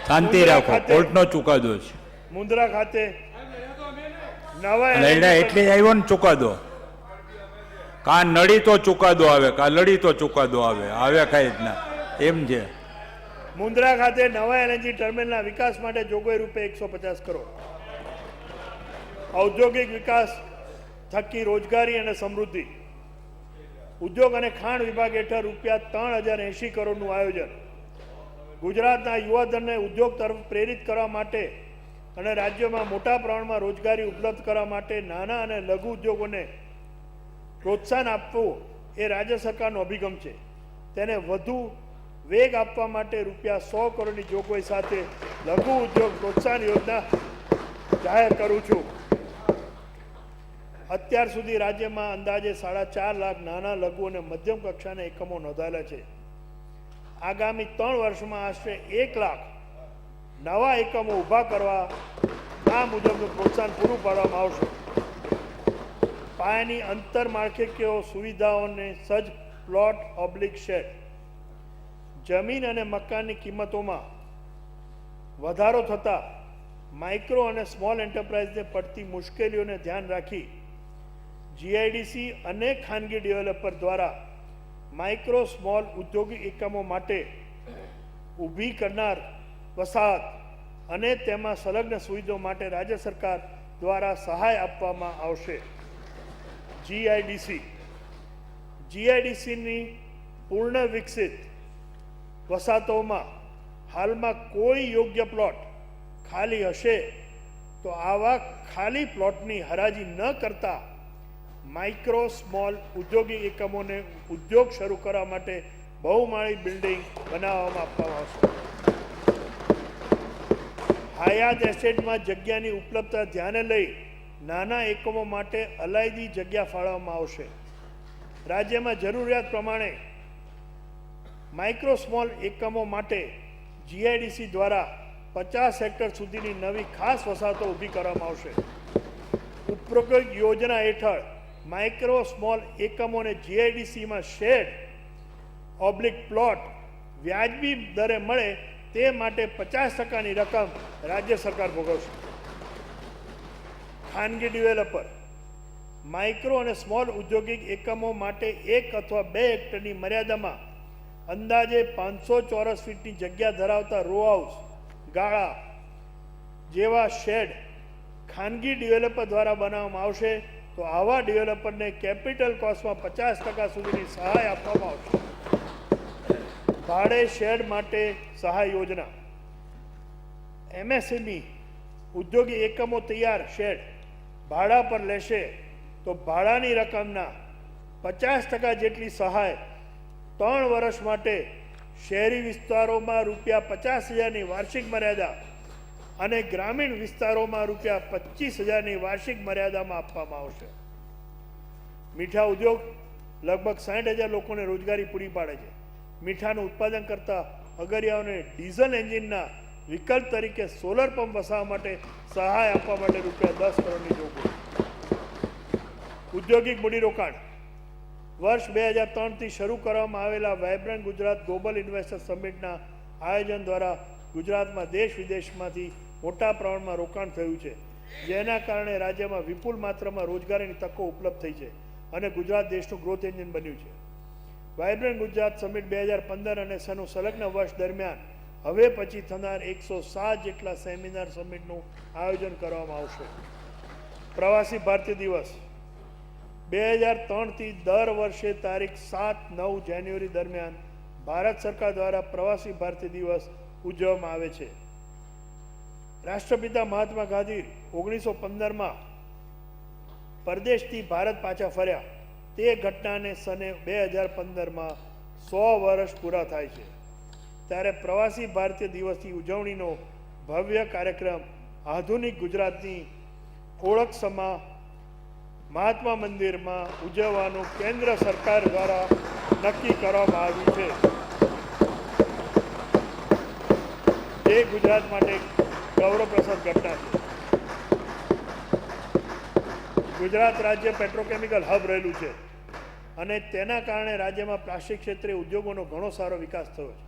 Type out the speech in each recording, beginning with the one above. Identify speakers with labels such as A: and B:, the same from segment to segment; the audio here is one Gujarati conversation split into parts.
A: શાંતિ રાખો, કોર્ટનો ચુકાદો છે.
B: મુન્દ્રા ખાતે નવા
A: એટલે જ આવ્યો ને ચુકાદો. કા નડી તો ચુકાદો આવે, કા લડી તો ચુકાદો આવે, આવે કઈ રીતના એમ છે.
B: મુન્દ્રા ખાતે નવા એલએનજી ટર્મિનલના વિકાસ માટે જોગવાઈ રૂપે 150 કરોડ, ઔદ્યોગિક વિકાસ થકી રોજગારી અને સમૃદ્ધિ, ઉદ્યોગ અને ખાણ વિભાગ હેઠળ રૂપિયા 3080 કરોડનું આયોજન, ગુજરાતના યુવાધનને ઉદ્યોગ તરફ પ્રેરિત કરવા માટે અને રાજ્યમાં મોટા પ્રમાણમાં રોજગારી ઉપલબ્ધ કરવા માટે નાના અને લઘુ ઉદ્યોગોને પ્રોત્સાહન આપવું એ રાજ્ય સરકારનો અભિગમ છે. તેને વધુ વેગ આપવા માટે રૂપિયા 100 કરોડની જોગવાઈ સાથે લઘુ ઉદ્યોગ પ્રોત્સાહન યોજના જાહેર કરું છું. અત્યાર સુધી રાજ્યમાં અંદાજે 4.5 લાખ નાના લઘુ અને મધ્યમ કક્ષાના એકમો નોંધાયેલા છે. આગામી 3 વર્ષમાં આશરે 1 લાખ નવા એકમો ઊભા કરવા આ મુજબનું પ્રોત્સાહન પૂરું પાડવામાં આવશે. પાયાની આંતરમાળખાકીય સુવિધાઓને સજ્જ પ્લોટ ઓબ્લિક શેડ, જમીન અને મકાનની કિંમતોમાં વધારો થતાં માઇક્રો અને સ્મોલ એન્ટરપ્રાઇઝને પડતી મુશ્કેલીઓને ધ્યાન રાખી જીઆઈડીસી અને ખાનગી ડેવલપર દ્વારા માઇક્રો સ્મોલ ઉદ્યોગિક એકમો માટે ઊભી કરનાર વસાહત અને તેમાં સંલગ્ન સુવિધાઓ માટે રાજ્ય સરકાર દ્વારા સહાય આપવામાં આવશે. જીઆઈડીસીની પૂર્ણ વિકસિત વસાહતોમાં હાલમાં કોઈ યોગ્ય પ્લોટ ખાલી હશે તો આવા ખાલી પ્લોટની હરાજી ન કરતા માઇક્રો સ્મોલ ઉદ્યોગિક એકમોને ઉદ્યોગ શરૂ કરવા માટે બહુમાળી બિલ્ડિંગ બનાવવામાં આપવામાં આવશે. હયાત એસ્ટેટમાં જગ્યાની ઉપલબ્ધતા ધ્યાને લઈ નાના એકમો માટે અલાયદી જગ્યા ફાળવવામાં આવશે. રાજ્યમાં જરૂરિયાત પ્રમાણે માઇક્રો સ્મોલ એકમો માટે જીઆઈડીસી દ્વારા 50 હેક્ટર સુધીની નવી ખાસ વસાહતો ઊભી કરવામાં આવશે. ઉપરોક્ત યોજના હેઠળ માઇક્રો સ્મોલ એકમોને જીઆઈડીસીમાં શેડ ઓબ્લિક પ્લોટ વ્યાજબી દરે મળે તે માટે 50%ની રકમ રાજ્ય સરકાર ભોગવશે. ખાનગી ડેવલપર માઇક્રો અને સ્મોલ ઔદ્યોગિક એકમો માટે 1 અથવા 2 હેક્ટરની મર્યાદામાં અંદાજે 500 ચોરસ ફીટની જગ્યા ધરાવતા રો હાઉસ, ગાળા જેવા શેડ ખાનગી ડેવલપર દ્વારા બનાવવામાં આવશે તો આવા ડેવલપરને કેપિટલ કોસ્ટમાં 50% સુધીની સહાય આપવામાં આવશે. ભાડે શેડ માટે સહાય યોજના, એમએસએમઈ ઉદ્યોગિક એકમો તૈયાર શેડ ભાડા પર લેશે તો ભાડાની રકમના 50% જેટલી સહાય 3 વર્ષ માટે શહેરી વિસ્તારોમાં રૂપિયા 50,000ની વાર્ષિક મર્યાદા અને ગ્રામીણ વિસ્તારોમાં રૂપિયા 25,000ની વાર્ષિક મર્યાદામાં આપવામાં આવશે. મીઠા ઉદ્યોગ લગભગ 60,000 લોકોને રોજગારી પૂરી પાડે છે. મીઠાનું ઉત્પાદન કરતા અગરિયાઓને ડીઝલ એન્જિનના વિકલ્પ તરીકે સોલર પંપ વસાવવા માટે સહાય આપવા માટે રૂપિયા 10 કરોડની જોગવાઈ. ઉદ્યોગિક મૂડીરોકાણ વર્ષ 2003થી શરૂ કરવામાં આવેલા વાઇબ્રન્ટ ગુજરાત ગ્લોબલ ઇન્વેસ્ટર સમિટના આયોજન દ્વારા ગુજરાતમાં દેશ વિદેશમાંથી મોટા પ્રમાણમાં રોકાણ થયું છે, જેના કારણે રાજ્યમાં વિપુલ માત્રામાં રોજગારીની તકો ઉપલબ્ધ થઈ છે અને ગુજરાત દેશનું ગ્રોથ એન્જિન બન્યું છે. વાઇબ્રન્ટ ગુજરાત સમિટ 2015 અને સનું સંલગ્ન વર્ષ દરમિયાન હવે પછી થનાર 107 જેટલા સેમિનાર સમિટનું આયોજન કરવામાં આવશે. પ્રવાસી ભારતીય દિવસ 2003થી દર વર્ષે તારીખ 7-9 જાન્યુઆરી દરમિયાન ભારત સરકાર દ્વારા પ્રવાસી ભારતીય દિવસ ઉજવવામાં આવે છે. રાષ્ટ્રપિતા મહાત્મા ગાંધી 1915માં પરદેશથી ભારત પાછા ફર્યા તે ઘટનાને સને 2015માં 100 વર્ષ પૂરા થાય છે. ત્યારે પ્રવાસી ભારતીય દિવસની ઉજવણીનો ભવ્ય કાર્યક્રમ આધુનિક ગુજરાતની ઓળખ સમા મહાત્મા મંદિરમાં ઉજવવાનું કેન્દ્ર સરકાર દ્વારા નક્કી કરવામાં આવ્યું છે. તે ગુજરાત માટે ગૌરવપ્રદ ઘટના છે. ગુજરાત રાજ્ય પેટ્રોકેમિકલ હબ રહેલું છે અને તેના કારણે રાજ્યમાં પ્લાસ્ટિક ક્ષેત્રે ઉદ્યોગોનો ઘણો સારો વિકાસ થયો છે.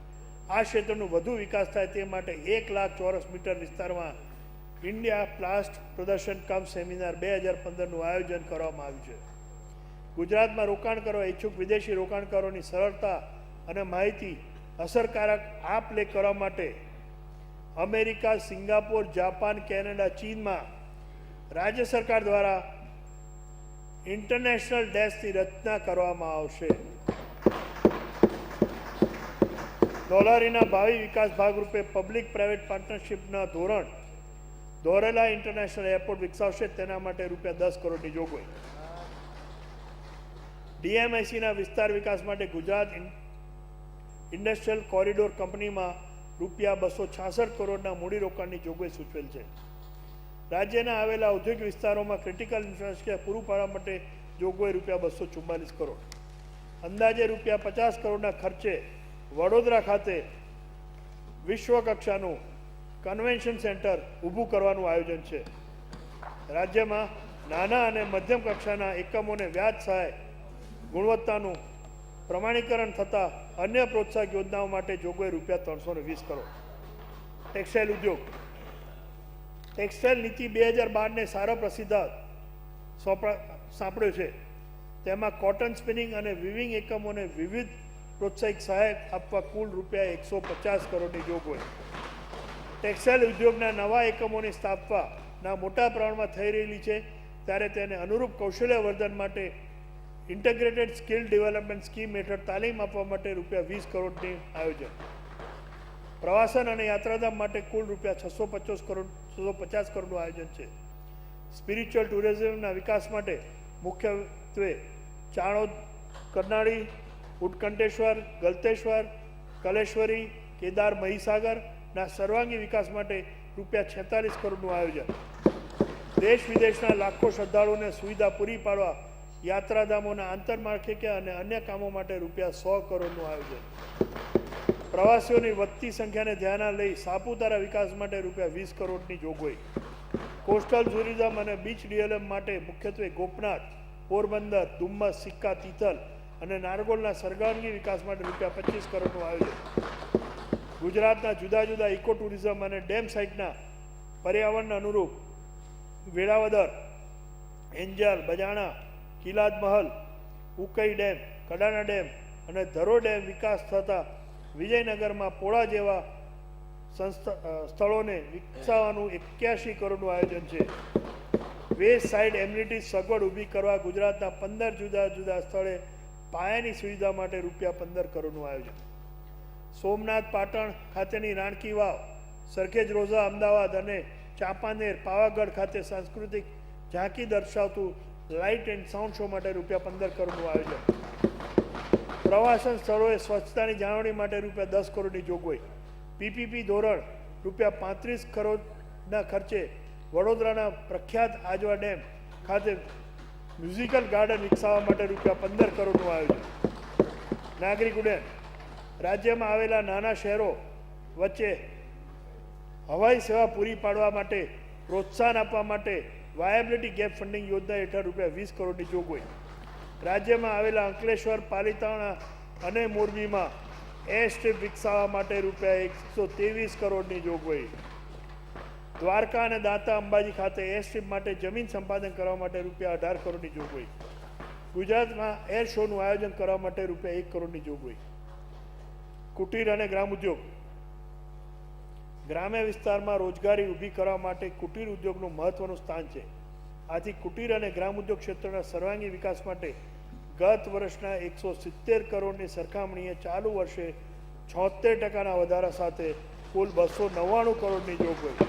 B: આ ક્ષેત્રનો વધુ વિકાસ થાય તે માટે 1 લાખ ચોરસ મીટર વિસ્તારમાં ઇન્ડિયા પ્લાસ્ટ પ્રદર્શન કમ સેમિનાર 2015નું આયોજન કરવામાં આવ્યું છે. ગુજરાતમાં રોકાણ કરવા ઈચ્છુક વિદેશી રોકાણકારોની સરળતા અને માહિતી અસરકારક આપ લે કરવા માટે અમેરિકા, સિંગાપોર, જાપાન, કેનેડા, ચીનમાં રાજ્ય સરકાર દ્વારા ઇન્ટરનેશનલ ડેસ્કની રચના કરવામાં આવશે. ડોલારીના ભાવિ વિકાસ ભાગરૂપે પબ્લિક પ્રાઇવેટ પાર્ટનરશિપના ધોરણ દોરેલા ઇન્ટરનેશનલ એરપોર્ટ વિકસાવશે. તેના માટે ₹10 કરોડની જોગવાઈ. ડીએમઆઈસીના વિસ્તાર વિકાસ માટે ગુજરાત ઇન્ડસ્ટ્રીયલ કોરિડોર કંપનીમાં ₹266 કરોડના મૂડીરોકાણની જોગવાઈ સૂચવેલ છે. રાજ્યના આવેલા ઔદ્યોગિક વિસ્તારોમાં ક્રિટિકલ ઇન્ફ્રાસ્ટ્રક્ચર પૂરું પાડવા માટે જોગવાઈ ₹244 કરોડ. અંદાજે ₹50 કરોડના ખર્ચે વડોદરા ખાતે વિશ્વકક્ષાનું કન્વેન્શન સેન્ટર ઊભું કરવાનું આયોજન છે. રાજ્યમાં નાના અને મધ્યમ કક્ષાના એકમોને વ્યાજ સહાય ગુણવત્તાનું પ્રમાણીકરણ થતાં અન્ય પ્રોત્સાહક યોજનાઓ માટે જોગવાઈ ₹320 કરોડ. ટેક્સટાઇલ ઉદ્યોગ. ટેક્સટાઇલ નીતિ 2012ને સારો પ્રસિદ્ધ સાંપડ્યો છે. તેમાં કોટન સ્પિનિંગ અને વિવિંગ એકમોને વિવિધ પ્રોત્સાહિક સહાય આપવા કુલ ₹150 કરોડની જોગવાઈ. ટેક્સટાઇલ ઉદ્યોગના નવા એકમોની સ્થાપના મોટા પ્રમાણમાં થઈ રહેલી છે ત્યારે તેને અનુરૂપ કૌશલ્યવર્ધન માટે ઇન્ટિગ્રેટેડ સ્કિલ ડેવલપમેન્ટ સ્કીમ હેઠળ તાલીમ આપવા માટે ₹20 કરોડની આયોજન. પ્રવાસન અને યાત્રાધામ માટે કુલ ₹650 કરોડનું આયોજન છે. સ્પિરિચ્યુઅલ ટુરિઝમના વિકાસ માટે મુખ્યત્વે ચાણોદ, કરનાળી, ઉત્કંઠેશ્વર, ગલતેશ્વર, કલેશ્વરી, કેદાર, મહીસાગરના સર્વાંગી વિકાસ માટે ₹46 કરોડનું આયોજન. દેશ વિદેશના લાખો શ્રદ્ધાળુઓને સુવિધા પૂરી પાડવા યાત્રાધામોના આંતરમાળખાકીય અને અન્ય કામો માટે ₹100 કરોડનું આયોજન. પ્રવાસીઓની વધતી સંખ્યાને ધ્યાનમાં લઈ સાપુતારા વિકાસ માટે ₹20 કરોડની જોગવાઈ. કોસ્ટલ ટુરિઝમ અને બીચ ડીએલએમ માટે મુખ્યત્વે ગોપનાથ, પોરબંદર, ડુમ્મસ, સિક્કા, તિથલ અને નારગોલના સર્વાંગી વિકાસ માટે ₹25 કરોડનું આયોજન. ગુજરાતના જુદા જુદા ઇકો ટુરિઝમ અને ડેમ સાઇટના પર્યાવરણને અનુરૂપ વેળાવદર, એંજલ, બજાણા, કિલાદ મહલ, ઉકઈ ડેમ, કડાણા ડેમ અને ધરો ડેમ વિકાસ થતાં વિજયનગરમાં પોળા જેવા સ્થળોને વિકસાવવાનું 81 કરોડનું આયોજન છે. વેસ્ટ સાઇડ એમ્યુનિટી સગવડ ઊભી કરવા ગુજરાતના 15 જુદા જુદા સ્થળે પાયાની સુવિધા માટે ₹15 કરોડનું આયોજન. સોમનાથ, પાટણ ખાતેની રાણકી વાવ, સરખેજ રોઝા અમદાવાદ અને ચાંપાનેર, પાવાગઢ ખાતે સાંસ્કૃતિક ઝાંકી દર્શાવતું લાઇટ એન્ડ સાઉન્ડ શો માટે ₹15 કરોડનું આયોજન. પ્રવાસન સ્થળોએ સ્વચ્છતાની જાળવણી માટે ₹10 કરોડની જોગવાઈ. પીપીપી ધોરણ ₹35 કરોડના ખર્ચે વડોદરાના પ્રખ્યાત આજવા ડેમ ખાતે મ્યુઝિકલ ગાર્ડન વિકસાવવા માટે ₹15 કરોડનું આયોજન. નાગરિક ઉડ્ડયન. રાજ્યમાં આવેલા નાના શહેરો વચ્ચે હવાઈ સેવા પૂરી પાડવા માટે પ્રોત્સાહન આપવા માટે વાયબિલિટી ગેપ ફંડિંગ યોજના હેઠળ ₹20 કરોડની જોગવાઈ. રાજ્યમાં આવેલા અંકલેશ્વર, પાલિતાણા અને મોરબીમાં એર સ્ટ્રીપ વિકસાવવા માટે ₹123 કરોડની જોગવાઈ. દ્વારકા અને દાંતા અંબાજી ખાતે એર સ્ટ્રીપ માટે જમીન સંપાદન કરવા માટે ₹18 કરોડની જોગવાઈ. ગુજરાતમાં એર શોનું આયોજન કરવા માટે ₹1 કરોડની જોગવાઈ. કુટીર અને ગ્રામ ઉદ્યોગ. ગ્રામ્ય વિસ્તારમાં રોજગારી ઊભી કરવા માટે કુટીર ઉદ્યોગનું મહત્વનું સ્થાન છે. આથી કુટીર અને ગ્રામ ઉદ્યોગ ક્ષેત્રના સર્વાંગી વિકાસ માટે ગત વર્ષના 170 કરોડની સરખામણીએ ચાલુ વર્ષે 76% વધારા સાથે કુલ 299 કરોડની જોગવાઈ.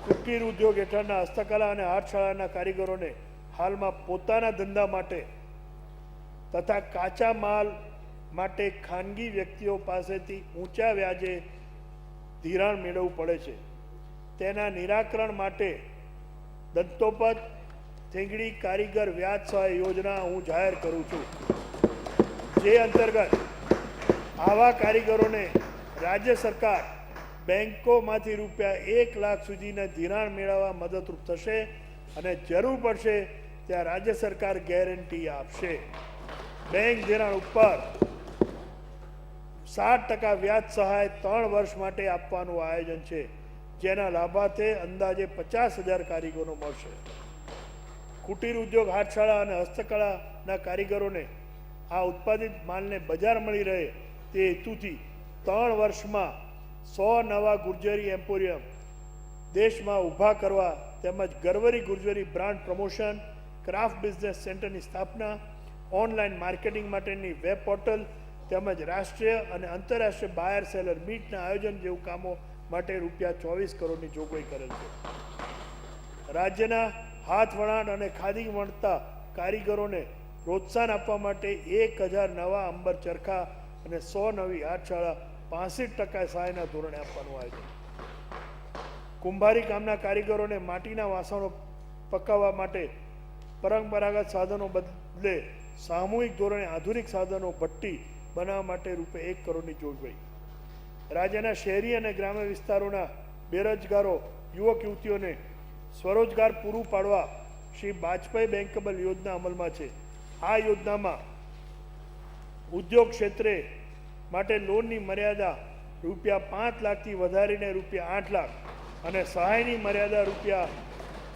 B: કુટીર ઉદ્યોગ હેઠળના હસ્તકલા અને હાથશાળાના કારીગરોને હાલમાં પોતાના ધંધા માટે તથા કાચા માલ માટે ખાનગી વ્યક્તિઓ પાસેથી ઊંચા વ્યાજે ધિરાણ મેળવવું પડે છે. તેના નિરાકરણ માટે દંતોપત થેંગડી કારીગર વ્યાજ સહાય યોજના હું જાહેર કરું છું, જે અંતર્ગત આવા કારીગરોને રાજ્ય સરકાર બેંકોમાંથી ₹1 લાખ સુધીના ધિરાણ મેળવવા મદદરૂપ થશે અને જરૂર પડશે ત્યાં રાજ્ય સરકાર ગેરંટી આપશે. બેંક ધિરાણ ઉપર 60% વ્યાજ સહાય 3 વર્ષ માટે આપવાનું આયોજન છે, જેના લાભાર્થે અંદાજે 50,000 કારીગરો મળશે. કુટીર ઉદ્યોગ, હાથશાળા અને હસ્તકળાના કારીગરોને આ ઉત્પાદિત માલને બજાર મળી રહે તે હેતુથી 3 વર્ષમાં 100 નવા ગુર્જરી એમ્પોરિયમ દેશમાં ઊભા કરવા તેમજ Garvi Gurjari brand promotion, craft business સેન્ટરની સ્થાપના, ઓનલાઈન માર્કેટિંગ માટેની વેબ પોર્ટલ તેમજ રાષ્ટ્રીય અને આંતરરાષ્ટ્રીય બાયર સેલર મીટના આયોજન જેવું કામો માટે ₹24 કરોડની જોગવાઈ કરેલ છે. રાજ્યના હાથ વણાટ અને ખાદી વણતા કારીગરોને પ્રોત્સાહન આપવા માટે 1000 નવા અંબર ચરખા અને 100 નવી હાથશાળા 65% સહાયના ધોરણે આપવાનું આયોજન. કુંભારી કામના કારીગરોને માટીના વાસણો પકાવવા માટે પરંપરાગત સાધનો બદલે સામૂહિક ધોરણે આધુનિક સાધનો ભઠ્ઠી બનાવવા માટે ₹1 કરોડની જોગવાઈ. રાજ્યના શહેરી અને ગ્રામ્ય વિસ્તારોના બેરોજગારો યુવક યુવતીઓને સ્વરોજગાર પૂરું પાડવા શ્રી વાજપેયી બેંકેબલ યોજના અમલમાં છે. આ યોજનામાં ઉદ્યોગ ક્ષેત્રે માટે લોનની મર્યાદા ₹5 લાખથી વધારીને ₹8 લાખ અને સહાયની મર્યાદા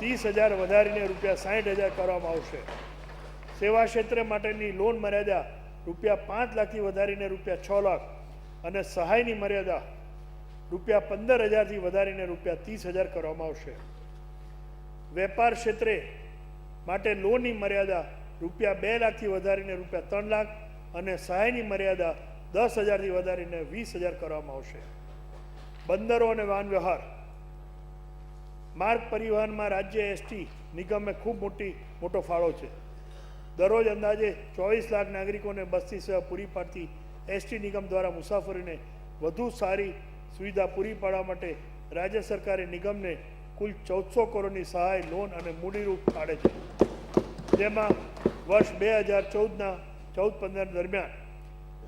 B: ₹30,000 વધારીને ₹60,000 કરવામાં આવશે. સેવા ક્ષેત્ર માટેની લોન મર્યાદા ₹5 લાખથી વધારીને ₹6 લાખ અને સહાયની મર્યાદા ₹15,000થી વધારીને ₹30,000 કરવામાં આવશે. વેપાર ક્ષેત્રે માટે લોનની મર્યાદા ₹2 લાખથી વધારીને ₹3 લાખ અને સહાયની મર્યાદા 10,000થી વધારીને 20,000 કરવામાં આવશે. બંદરો અને વાહન વ્યવહાર માર્ગ પરિવહનમાં રાજ્ય એસટી નિગમે ખૂબ મોટો ફાળો છે. દરરોજ અંદાજે 24 લાખ નાગરિકોને બસની સેવા પૂરી પાડતી એસટી નિગમ દ્વારા મુસાફરીને વધુ સારી સુવિધા પૂરી પાડવા માટે રાજ્ય સરકારે નિગમને કુલ 1400 કરોડની સહાય, લોન અને મૂડીરૂપ પાડે છે. જેમાં વર્ષ 2014-15 દરમિયાન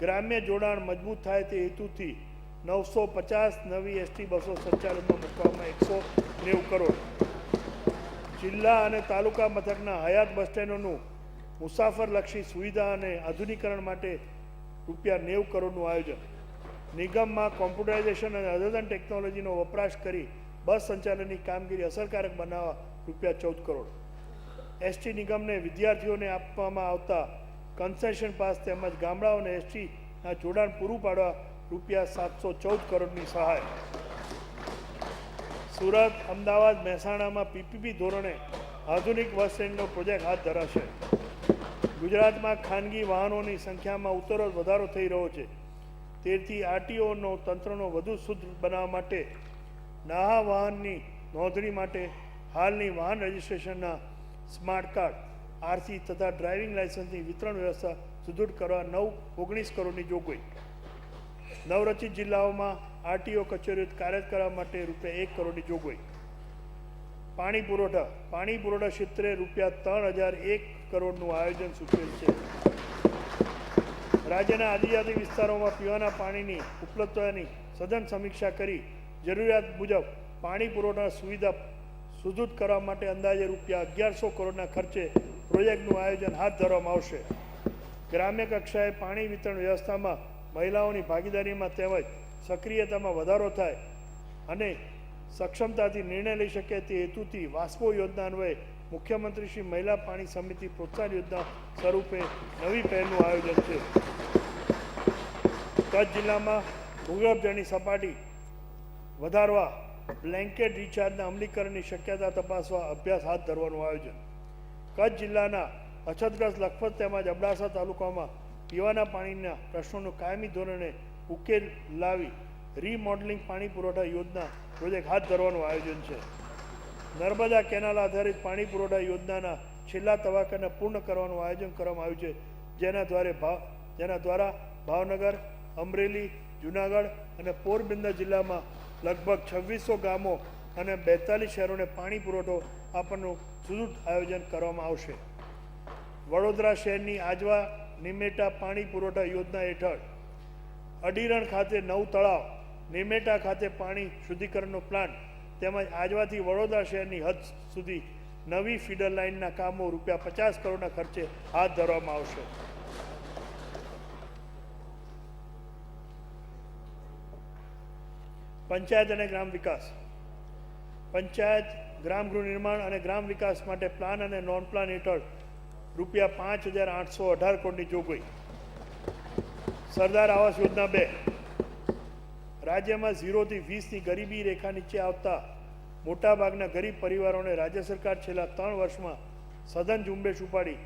B: ગ્રામ્ય જોડાણ મજબૂત થાય તે હેતુથી 950 નવી એસટી બસો સંચાલનમાં મૂકવામાં 190 કરોડ, જિલ્લા અને તાલુકા મથકના હયાત બસ સ્ટેન્ડોનું મુસાફરલક્ષી સુવિધા અને આધુનિકરણ માટે ₹90 કરોડનું આયોજન. નિગમમાં કોમ્પ્યુટરાઇઝેશન અને અદ્યતન ટેકનોલોજીનો વપરાશ કરી બસ સંચાલનની કામગીરી અસરકારક બનાવવા ₹14 કરોડ. એસટી નિગમને વિદ્યાર્થીઓને આપવામાં આવતા કન્સેશન પાસ તેમજ ગામડાઓને એસટીના જોડાણ પૂરું પાડવા ₹714 કરોડની સહાય. સુરત, અમદાવાદ, મહેસાણામાં પીપીપી ધોરણે આધુનિક બસ સ્ટેન્ડનો પ્રોજેક્ટ હાથ ધરાશે. ગુજરાતમાં ખાનગી વાહનોની સંખ્યામાં ઉત્તરોત્તર વધારો થઈ રહ્યો છે. તેથી આરટીઓનો તંત્રનો વધુ શુદ્ધ બનાવવા માટે નાહા વાહનની નોંધણી માટે હાલની વાહન રજિસ્ટ્રેશનના સ્માર્ટ કાર્ડ, આરસી તથા ડ્રાઇવિંગ લાયસન્સની વિતરણ વ્યવસ્થા સુદૃઢ કરવા 19 કરોડની જોગવાઈ. નવરચિત જિલ્લાઓમાં આરટીઓ કચેરીઓ કાર્ય કરવા માટે ₹1 કરોડની જોગવાઈ. પાણી પુરવઠા ક્ષેત્રે ₹3,001 કરોડનું આયોજન સૂચવેલ છે. રાજ્યના આદિજાતિ વિસ્તારોમાં પીવાના પાણીની ઉપલબ્ધતાની સઘન સમીક્ષા કરી જરૂરિયાત મુજબ પાણી પુરવઠા સુવિધા સુદૃઢ કરવા માટે અંદાજે ₹1100 કરોડના ખર્ચે પ્રોજેક્ટનું આયોજન હાથ ધરવામાં આવશે. ગ્રામ્ય કક્ષાએ પાણી વિતરણ વ્યવસ્થામાં મહિલાઓની ભાગીદારીમાં તેમજ સક્રિયતામાં વધારો થાય અને સક્ષમતાથી નિર્ણય લઈ શકે તે હેતુથી વાસ્પો યોજના અન્વયે મુખ્યમંત્રી શ્રી મહિલા પાણી સમિતિ પ્રોત્સાહન યોજના સ્વરૂપે નવી પહેલનું આયોજન છે. કચ્છ જિલ્લામાં ભૂગર્ભજળની સપાટી વધારવા બ્લેન્કેટ રિચાર્જના અમલીકરણની શક્યતા તપાસવા અભ્યાસ હાથ ધરવાનું આયોજન. કચ્છ જિલ્લાના અછતગ્રસ્ત લખપત તેમજ અબડાસા તાલુકામાં પીવાના પાણીના પ્રશ્નોનો કાયમી ધોરણે ઉકેલ લાવી રીમોડલિંગ પાણી પુરવઠા યોજના પ્રોજેક્ટ હાથ ધરવાનું આયોજન છે. નર્મદા કેનાલ આધારિત પાણી પુરવઠા યોજનાના છેલ્લા તબક્કાને પૂર્ણ કરવાનું આયોજન કરવામાં આવ્યું છે, જેના દ્વારા ભાવનગર, અમરેલી, જૂનાગઢ અને પોરબંદર જિલ્લામાં લગભગ 2600 ગામો અને 42 શહેરોને પાણી પુરવઠો આપવાનું સુદૃઢ આયોજન કરવામાં આવશે. વડોદરા શહેરની આજવા નિમેટા પાણી પુરવઠા યોજના હેઠળ અડીરણ ખાતે 9 તળાવ, નિમેટા ખાતે પાણી શુદ્ધિકરણનો પ્લાન્ટ તેમજ આજવાથી વડોદરા શહેરની હદ સુધી નવી ફીડર લાઇનના કામો ₹50 કરોડના ખર્ચે હાથ ધરવામાં આવશે. પંચાયત અને ગ્રામ વિકાસ. પંચાયત ગ્રામ ગૃહ નિર્માણ અને ગ્રામ વિકાસ માટે પ્લાન અને નોન પ્લાન હેઠળ રૂપિયા 5,818 કરોડની જોગવાઈ. સરદાર આવાસ યોજના 2. રાજ્યમાં 0 થી 20ની ગરીબી રેખા નીચે આવતા મોટાભાગના ગરીબ પરિવારોને રાજ્ય સરકાર છેલ્લા 3 વર્ષમાં સઘન ઝુંબેશ ઉપાડી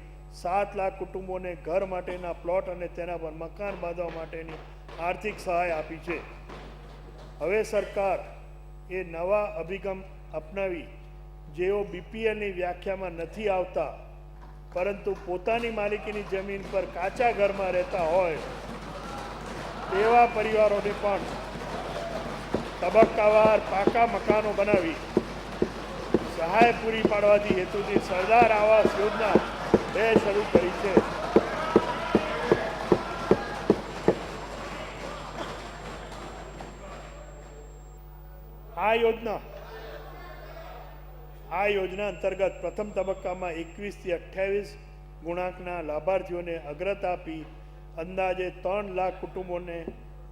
B: 7 લાખ કુટુંબોને ઘર માટેના પ્લોટ અને તેના પર મકાન બાંધવા માટેની આર્થિક સહાય આપી છે. હવે સરકાર એ નવા અભિગમ અપનાવી જેઓ બીપીએલની વ્યાખ્યામાં નથી આવતા પરંતુ પોતાની માલિકીની જમીન પર કાચા ઘરમાં રહેતા હોય તેવા પરિવારોને પણ તબક્કાવાર પાકા મકાનો બનાવી સહાય પૂરી પાડવાથી હેતુથી સરદાર આવાસ યોજના 2 શરૂ કરી છે. આ યોજના અંતર્ગત પ્રથમ તબક્કામાં 21 થી 28 ગુણાંકના લાભાર્થીઓને અગ્રતા આપી અંદાજે 3 લાખ કુટુંબોને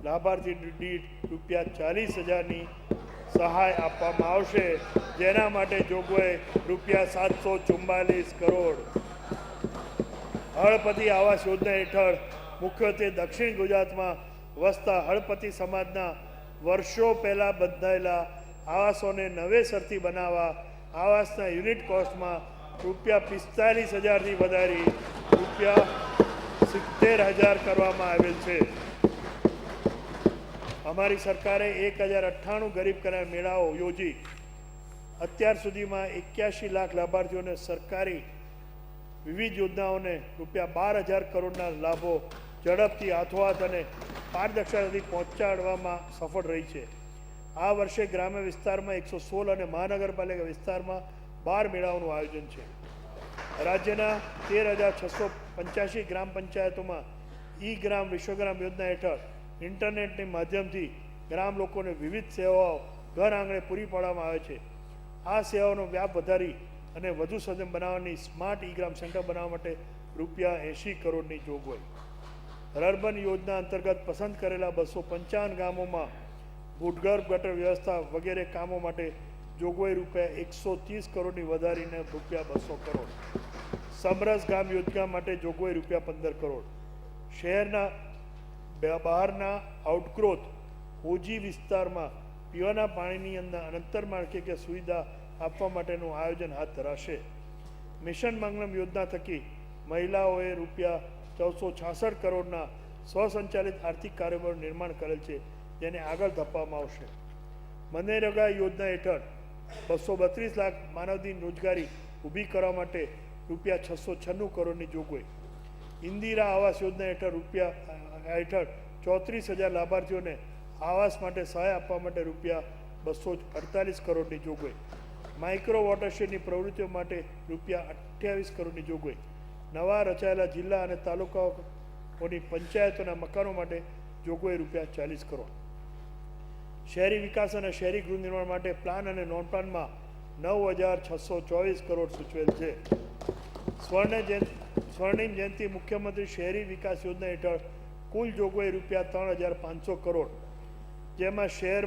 B: લાભાર્થી દીઠ ₹40,000ની સહાય આપવામાં આવશે, જેના માટે જોગવાઈ ₹744 કરોડ. હળપતિ આવાસ યોજના હેઠળ મુખ્યત્વે દક્ષિણ ગુજરાતમાં વસતા હળપતિ સમાજના વર્ષો પહેલાં બંધાયેલા આવાસોને નવેસરથી બનાવવા આવાસના યુનિટ કોસ્ટમાં ₹45,000થી વધારી ₹70,000 કરવામાં આવેલ છે. અમારી સરકારે 1,098 ગરીબ કલ્યાણ મેળાઓ યોજી અત્યાર સુધીમાં 81 લાખ લાભાર્થીઓને સરકારી વિવિધ યોજનાઓને ₹12,000 કરોડના લાભો ઝડપથી હાથોહાથ અને પારદર્શકતાથી પહોંચાડવામાં સફળ રહી છે. આ વર્ષે ગ્રામ્ય વિસ્તારમાં 116 અને મહાનગરપાલિકા વિસ્તારમાં 12 મેળાઓનું આયોજન છે. રાજ્યના 13,685 ગ્રામ પંચાયતોમાં ઈ ગ્રામ વિશ્વગ્રામ યોજના હેઠળ ઇન્ટરનેટના માધ્યમથી ગ્રામ લોકોને વિવિધ સેવાઓ ઘર આંગણે પૂરી પાડવામાં આવે છે. આ સેવાઓનો વ્યાપ વધારી અને વધુ સઘન બનાવવાની સ્માર્ટ ઈ ગ્રામ સેન્ટર બનાવવા માટે ₹80 કરોડની જોગવાઈ. અર્બન યોજના અંતર્ગત પસંદ કરેલા 255 ગામોમાં ભૂગર્ભ ગટર વ્યવસ્થા વગેરે કામો માટે જોગવાઈ ₹130 કરોડની વધારીને ₹200 કરોડ. સમરસ ગામ યોજના માટે જોગવાઈ ₹15 કરોડ. શહેરના બહારના આઉટગ્રોથ ઓજી વિસ્તારમાં પીવાના પાણીની આંતરમાળખાકીય સુવિધા આપવા માટેનું આયોજન હાથ ધરાશે. મિશન મંગલમ યોજના થકી મહિલાઓએ ₹1466 કરોડના સ્વસંચાલિત આર્થિક કારોબારનું નિર્માણ કરેલ છે, જેને આગળ ધપાવવામાં આવશે. મનરેગા યોજના હેઠળ 232 લાખ માનવદિન રોજગારી ઊભી કરવા માટે ₹696 કરોડની જોગવાઈ. ઇન્દિરા આવાસ યોજના હેઠળ 34,000 લાભાર્થીઓને આવાસ માટે સહાય આપવા માટે ₹248 કરોડની જોગવાઈ. માઇક્રો વોટરશેડની પ્રવૃત્તિઓ માટે ₹28 કરોડની જોગવાઈ. નવા રચાયેલા જિલ્લા અને તાલુકાઓની પંચાયતોના મકાનો માટે જોગવાઈ ₹40 કરોડ. શહેરી વિકાસ અને શહેરી ગૃહ નિર્માણ માટે પ્લાન અને નોન પ્લાનમાં 9,624 કરોડ સૂચવેલ છે. સ્વર્ણિમ જયંતિ મુખ્યમંત્રી શહેરી વિકાસ યોજના હેઠળ કુલ જોગવાઈ ₹3,500 કરોડ, જેમાં શહેર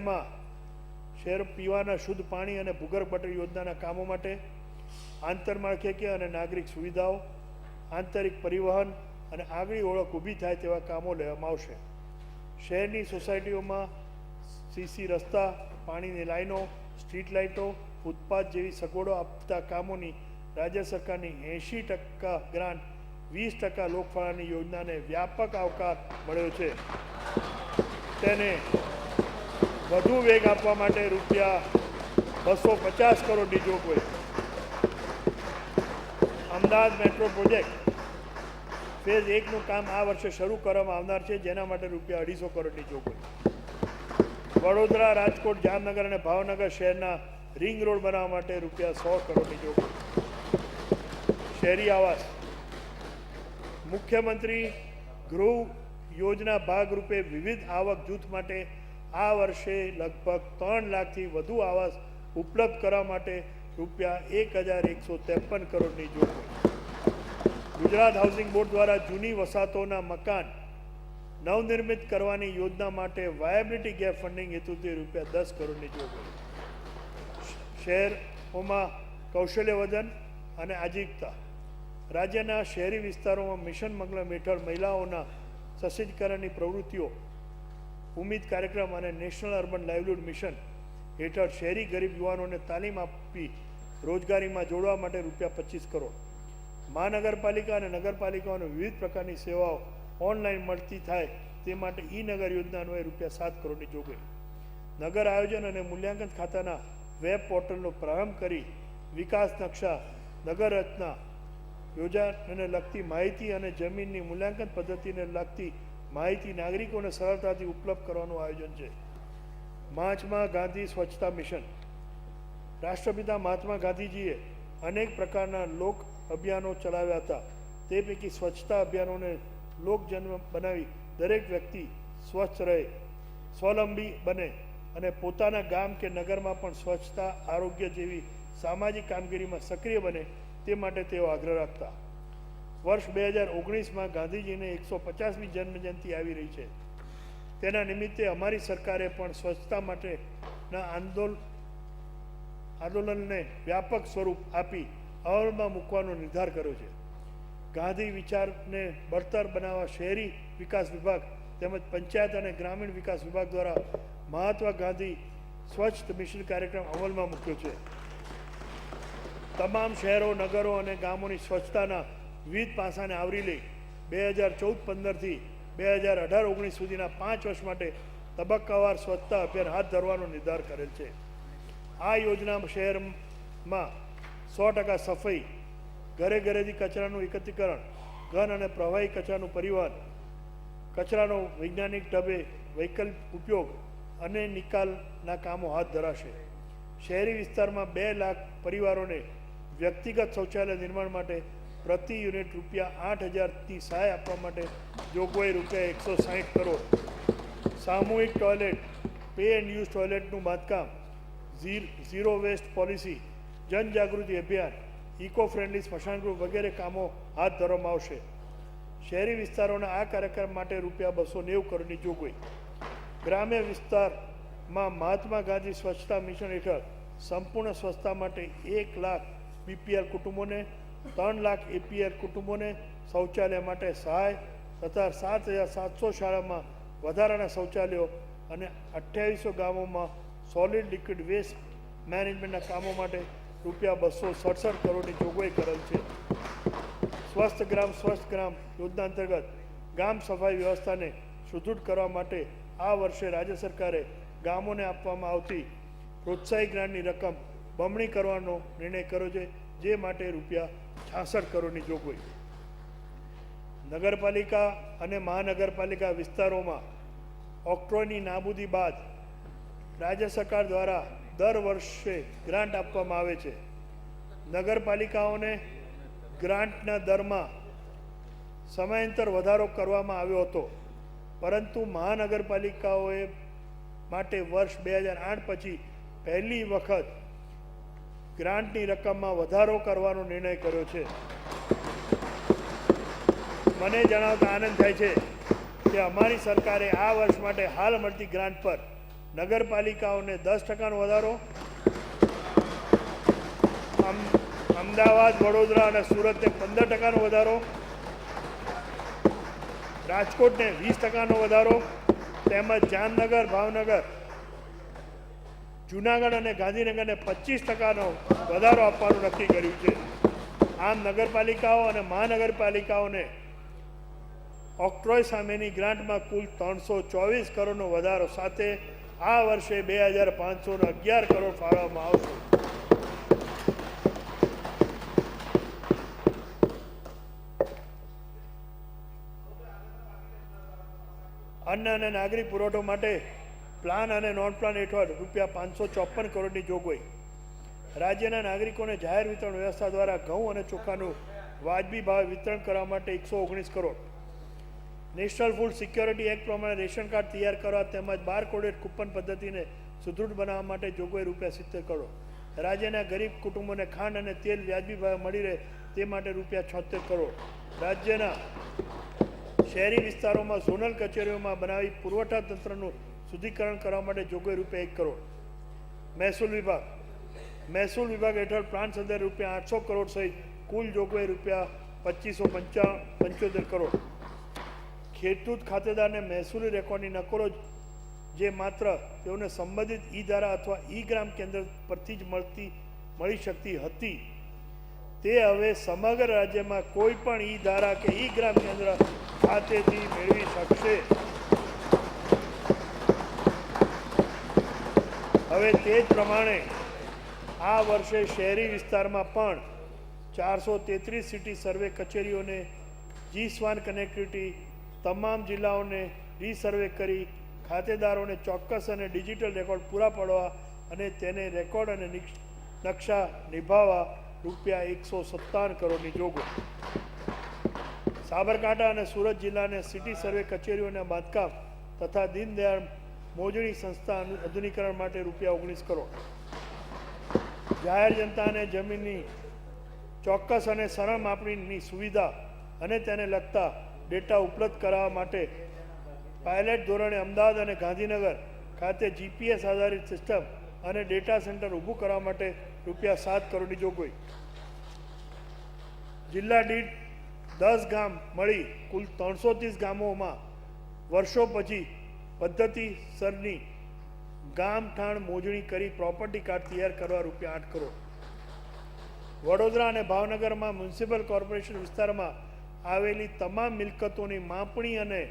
B: પીવાના શુદ્ધ પાણી અને ભૂગર્ભ ગટર યોજનાના કામો માટે આંતરમાળખાકીય અને નાગરિક સુવિધાઓ, આંતરિક પરિવહન અને આગવી ઓળખ ઊભી થાય તેવા કામો લેવામાં આવશે. શહેરની સોસાયટીઓમાં સીસી રસ્તા, પાણીની લાઈનો, સ્ટ્રીટ લાઇટો, ફૂટપાથ જેવી સગવડો આપતા કામોની રાજ્ય સરકારની 80% ગ્રાન્ટ, 20% લોકફાળાની યોજનાને વ્યાપક આવકાર મળ્યો છે. તેને વધુ વેગ આપવા માટે ₹250 કરોડની જોગવાઈ. અમદાવાદ મેટ્રો પ્રોજેક્ટ ફેઝ 1નું કામ આ વર્ષે શરૂ કરવામાં આવનાર છે, જેના માટે ₹250 કરોડની જોગવાઈ. વડોદરા, રાજકોટ, જામનગર અને ભાવનગર શહેરના રિંગ રોડ બનાવવા માટે ₹100 કરોડની જોગવાઈ. શહેરી આવાસ. મુખ્યમંત્રી ગૃહ યોજના ભાગરૂપે વિવિધ આવક જૂથ માટે આ વર્ષે લગભગ 3 લાખથી વધુ આવાસ ઉપલબ્ધ કરવા માટે ₹1,153 કરોડની જોગવાઈ. ગુજરાત હાઉસિંગ બોર્ડ દ્વારા જૂની વસાહતોના મકાન નવનિર્મિત કરવાની યોજના માટે વાયબિલિટી ગેપ ફંડિંગ હેતુથી ₹10 કરોડની જોગવાઈ. શહેરોમાં કૌશલ્યવર્ધન અને આજીવિકતા. રાજ્યના શહેરી વિસ્તારોમાં મિશન મંગલમ હેઠળ મહિલાઓના સશક્તિકરણની પ્રવૃત્તિઓ, ઉમ્મીદ કાર્યક્રમ અને નેશનલ અર્બન લાઇવલીહુડ મિશન હેઠળ શહેરી ગરીબ યુવાનોને તાલીમ આપી રોજગારીમાં જોડવા માટે ₹25 કરોડ. મહાનગરપાલિકા અને નગરપાલિકાઓને વિવિધ પ્રકારની સેવાઓ ઓનલાઈન મળતી થાય તે માટે ઈ-નગર યોજના અન્વયે ₹7 કરોડની જોગવાઈ. નગર આયોજન અને મૂલ્યાંકન ખાતાના વેબ પોર્ટલનો પ્રારંભ કરી વિકાસ નકશા, નગર રચના, યોજનાને લગતી માહિતી અને જમીનની મૂલ્યાંકન પદ્ધતિને લગતી માહિતી નાગરિકોને સરળતાથી ઉપલબ્ધ કરવાનું આયોજન છે. મહાત્મા ગાંધી સ્વચ્છતા મિશન. રાષ્ટ્રપિતા મહાત્મા ગાંધીજીએ અનેક પ્રકારના લોક અભિયાનો ચલાવ્યા હતા. તે પૈકી સ્વચ્છતા અભિયાનોને લોકજન્મ બનાવી દરેક વ્યક્તિ સ્વચ્છ રહે, સ્વાવલંબી બને અને પોતાના ગામ કે નગરમાં પણ સ્વચ્છતા, આરોગ્ય જેવી સામાજિક કામગીરીમાં સક્રિય બને તે માટે તેઓ આગ્રહ રાખતા. વર્ષ 2019માં ગાંધીજીને 150મી જન્મજયંતિ આવી રહી છે. તેના નિમિત્તે અમારી સરકારે પણ સ્વચ્છતા માટેના આંદોલનને વ્યાપક સ્વરૂપ આપી અમલમાં મૂકવાનો નિર્ધાર કર્યો છે. ગાંધી વિચારને બળતર બનાવવા શહેરી વિકાસ વિભાગ તેમજ પંચાયત અને ગ્રામીણ વિકાસ વિભાગ દ્વારા મહાત્મા ગાંધી સ્વચ્છ મિશન કાર્યક્રમ અમલમાં મૂક્યો છે. તમામ શહેરો, નગરો અને ગામોની સ્વચ્છતાના વિવિધ પાસાને આવરી લઈ 2014-15થી 2018-19 સુધીના 5 વર્ષ માટે તબક્કાવાર સ્વચ્છતા અભિયાન હાથ ધરવાનો નિર્ધાર કરેલ છે. આ યોજના શહેરમાં 100% સફાઈ, ઘરે ઘરેથી કચરાનું એકત્રીકરણ, ઘન અને પ્રવાહી કચરાનું પરિવહન, કચરાનો વૈજ્ઞાનિક ઢબે વૈકલ્પિક ઉપયોગ અને નિકાલના કામો હાથ ધરાશે. શહેરી વિસ્તારમાં 2 લાખ પરિવારોને વ્યક્તિગત શૌચાલય નિર્માણ માટે પ્રતિ યુનિટ ₹8,000ની સહાય આપવા માટે જોગવાઈ ₹160 કરોડ. સામૂહિક ટોયલેટ, પે એન્ડ યુઝ ટોયલેટનું બાંધકામ, ઝીરો વેસ્ટ પોલિસી, જનજાગૃતિ અભિયાન, ઇકો ફ્રેન્ડલી સ્મશાનગૃહ વગેરે કામો હાથ ધરવામાં આવશે. શહેરી વિસ્તારોના આ કાર્યક્રમ માટે ₹290 કરોડની જોગવાઈ. ગ્રામ્ય વિસ્તારમાં મહાત્મા ગાંધી સ્વચ્છતા મિશન હેઠળ સંપૂર્ણ સ્વચ્છતા માટે 1 લાખ BPL કુટુંબોને, 3 લાખ APL કુટુંબોને શૌચાલય માટે સહાય તથા 7,700 શાળામાં વધારાના શૌચાલયો અને 2800 ગામોમાં સોલિડ લિક્વિડ વેસ્ટ મેનેજમેન્ટના કામો માટે ₹267 કરોડની જોગવાઈ કરેલ છે. સ્વસ્થ ગ્રામ યોજના અંતર્ગત ગામ સફાઈ વ્યવસ્થાને સુદૃઢ કરવા માટે આ વર્ષે રાજ્ય સરકારે ગામોને આપવામાં આવતી પ્રોત્સાહી ગ્રાન્ટની રકમ બમણી કરવાનો નિર્ણય કર્યો છે, જે માટે ₹66 કરોડની જોગવાઈ. નગરપાલિકા અને મહાનગરપાલિકા વિસ્તારોમાં ઓક્ટ્રોયની નાબૂદી બાદ રાજ્ય સરકાર દ્વારા દર વર્ષે ગ્રાન્ટ આપવામાં આવે છે. નગરપાલિકાઓને ગ્રાન્ટના દરમાં સમયાંતર વધારો કરવામાં આવ્યો હતો, પરંતુ મહાનગરપાલિકાઓએ માટે વર્ષ 2008 પછી પહેલી વખત ગ્રાન્ટની રકમમાં વધારો કરવાનો નિર્ણય કર્યો છે. મને જણાવતા આનંદ થાય છે કે અમારી સરકારે આ વર્ષ માટે હાલ મળતી ગ્રાન્ટ પર નગરપાલિકાઓને 10%નો વધારો, અમદાવાદ, વડોદરા અને સુરતને 15%નો વધારો, રાજકોટને 20%નો વધારો તેમજ જામનગર, ભાવનગર, જૂનાગઢ અને ગાંધીનગરને 25%નો વધારો આપવાનું નક્કી કર્યું છે. આમ નગરપાલિકાઓ અને મહાનગરપાલિકાઓને ઓક્ટ્રોય સામેની ગ્રાન્ટમાં કુલ 324 કરોડનો વધારો સાથે આ વર્ષે 2,511 કરોડ ફાળવવામાં આવશે. અન્ન અને નાગરિક પુરવઠો માટે પ્લાન અને નોન પ્લાન હેઠળ ₹554 કરોડની જોગવાઈ. રાજ્યના નાગરિકોને જાહેર વિતરણ વ્યવસ્થા દ્વારા ઘઉં અને ચોખાનું વાજબી ભાવે વિતરણ કરવા માટે 119 crore. National food security act પ્રમાણે રેશન કાર્ડ તૈયાર કરવા તેમજ બારકોડેડ કૂપન પદ્ધતિને સુદૃઢ બનાવવા માટે જોગવાઈ ₹70 કરોડ. રાજ્યના ગરીબ કુટુંબોને ખાંડ અને તેલ વાજબી ભાવે મળી રહે તે માટે ₹76 કરોડ. રાજ્યના શહેરી વિસ્તારોમાં ઝોનલ કચેરીઓમાં બનાવી પુરવઠા તંત્રનું શુદ્ધિકરણ કરવા માટે જોગવાઈ રૂપિયા 1 કરોડ. મહેસૂલ વિભાગ હેઠળ પ્લાન્ટ સદર રૂપિયા 800 કરોડ સહિત કુલ જોગવાઈ રૂપિયા 2575 કરોડ. ખેડૂત ખાતેદારને મહેસૂલી રેકોર્ડની નકલો જે માત્ર તેઓને સંબંધિત ઈ ધારા અથવા ઈ ગ્રામ કેન્દ્ર પરથી જ મળી શકતી હતી તે હવે સમગ્ર રાજ્યમાં કોઈ પણ ઈ ધારા કે ઈ ગ્રામ કેન્દ્ર ખાતેથી મેળવી શકશે. હવે તે જ પ્રમાણે આ વર્ષે શહેરી વિસ્તારમાં પણ 433 સિટી સર્વે કચેરીઓને જી-સ્વાન કનેક્ટિવિટી તમામ જિલ્લાઓને રીસર્વે કરી ખાતેદારોને ચોક્કસ અને ડિજિટલ રેકોર્ડ પૂરા પાડવા અને તેને રેકોર્ડ અને નકશા નિભાવવા રૂપિયા 157 કરોડની જોગવાઈ. સાબરકાંઠા અને સુરત જિલ્લાને સિટી સર્વે કચેરીઓના બાંધકામ તથા દીનદયાળ મોજણી સંસ્થા આધુનિકરણ માટે રૂપિયા 19 કરોડ. જાહેર જનતાને જમીનની ચોક્કસ અને સરળ માપણીની સુવિધા અને તેને લગતા ડેટા ઉપલબ્ધ કરાવવા માટે પાયલટ ધોરણે અમદાવાદ અને ગાંધીનગર ખાતે જીપીએસ આધારિત સિસ્ટમ અને ડેટા સેન્ટર ઊભું કરવા માટે રૂપિયા 7 કરોડની જોગવાઈ. જિલ્લા દીઠ 10 ગામ મળી કુલ 330 ગામોમાં વર્ષો પછી પદ્ધતિસરની ગામ ઠાણ મોજણી કરી પ્રોપર્ટી કાર્ડ તૈયાર કરવા રૂપિયા 8 કરોડ. વડોદરા અને ભાવનગરમાં મ્યુનિસિપલ કોર્પોરેશન વિસ્તારમાં આવેલી તમામ મિલકતોની માપણી અને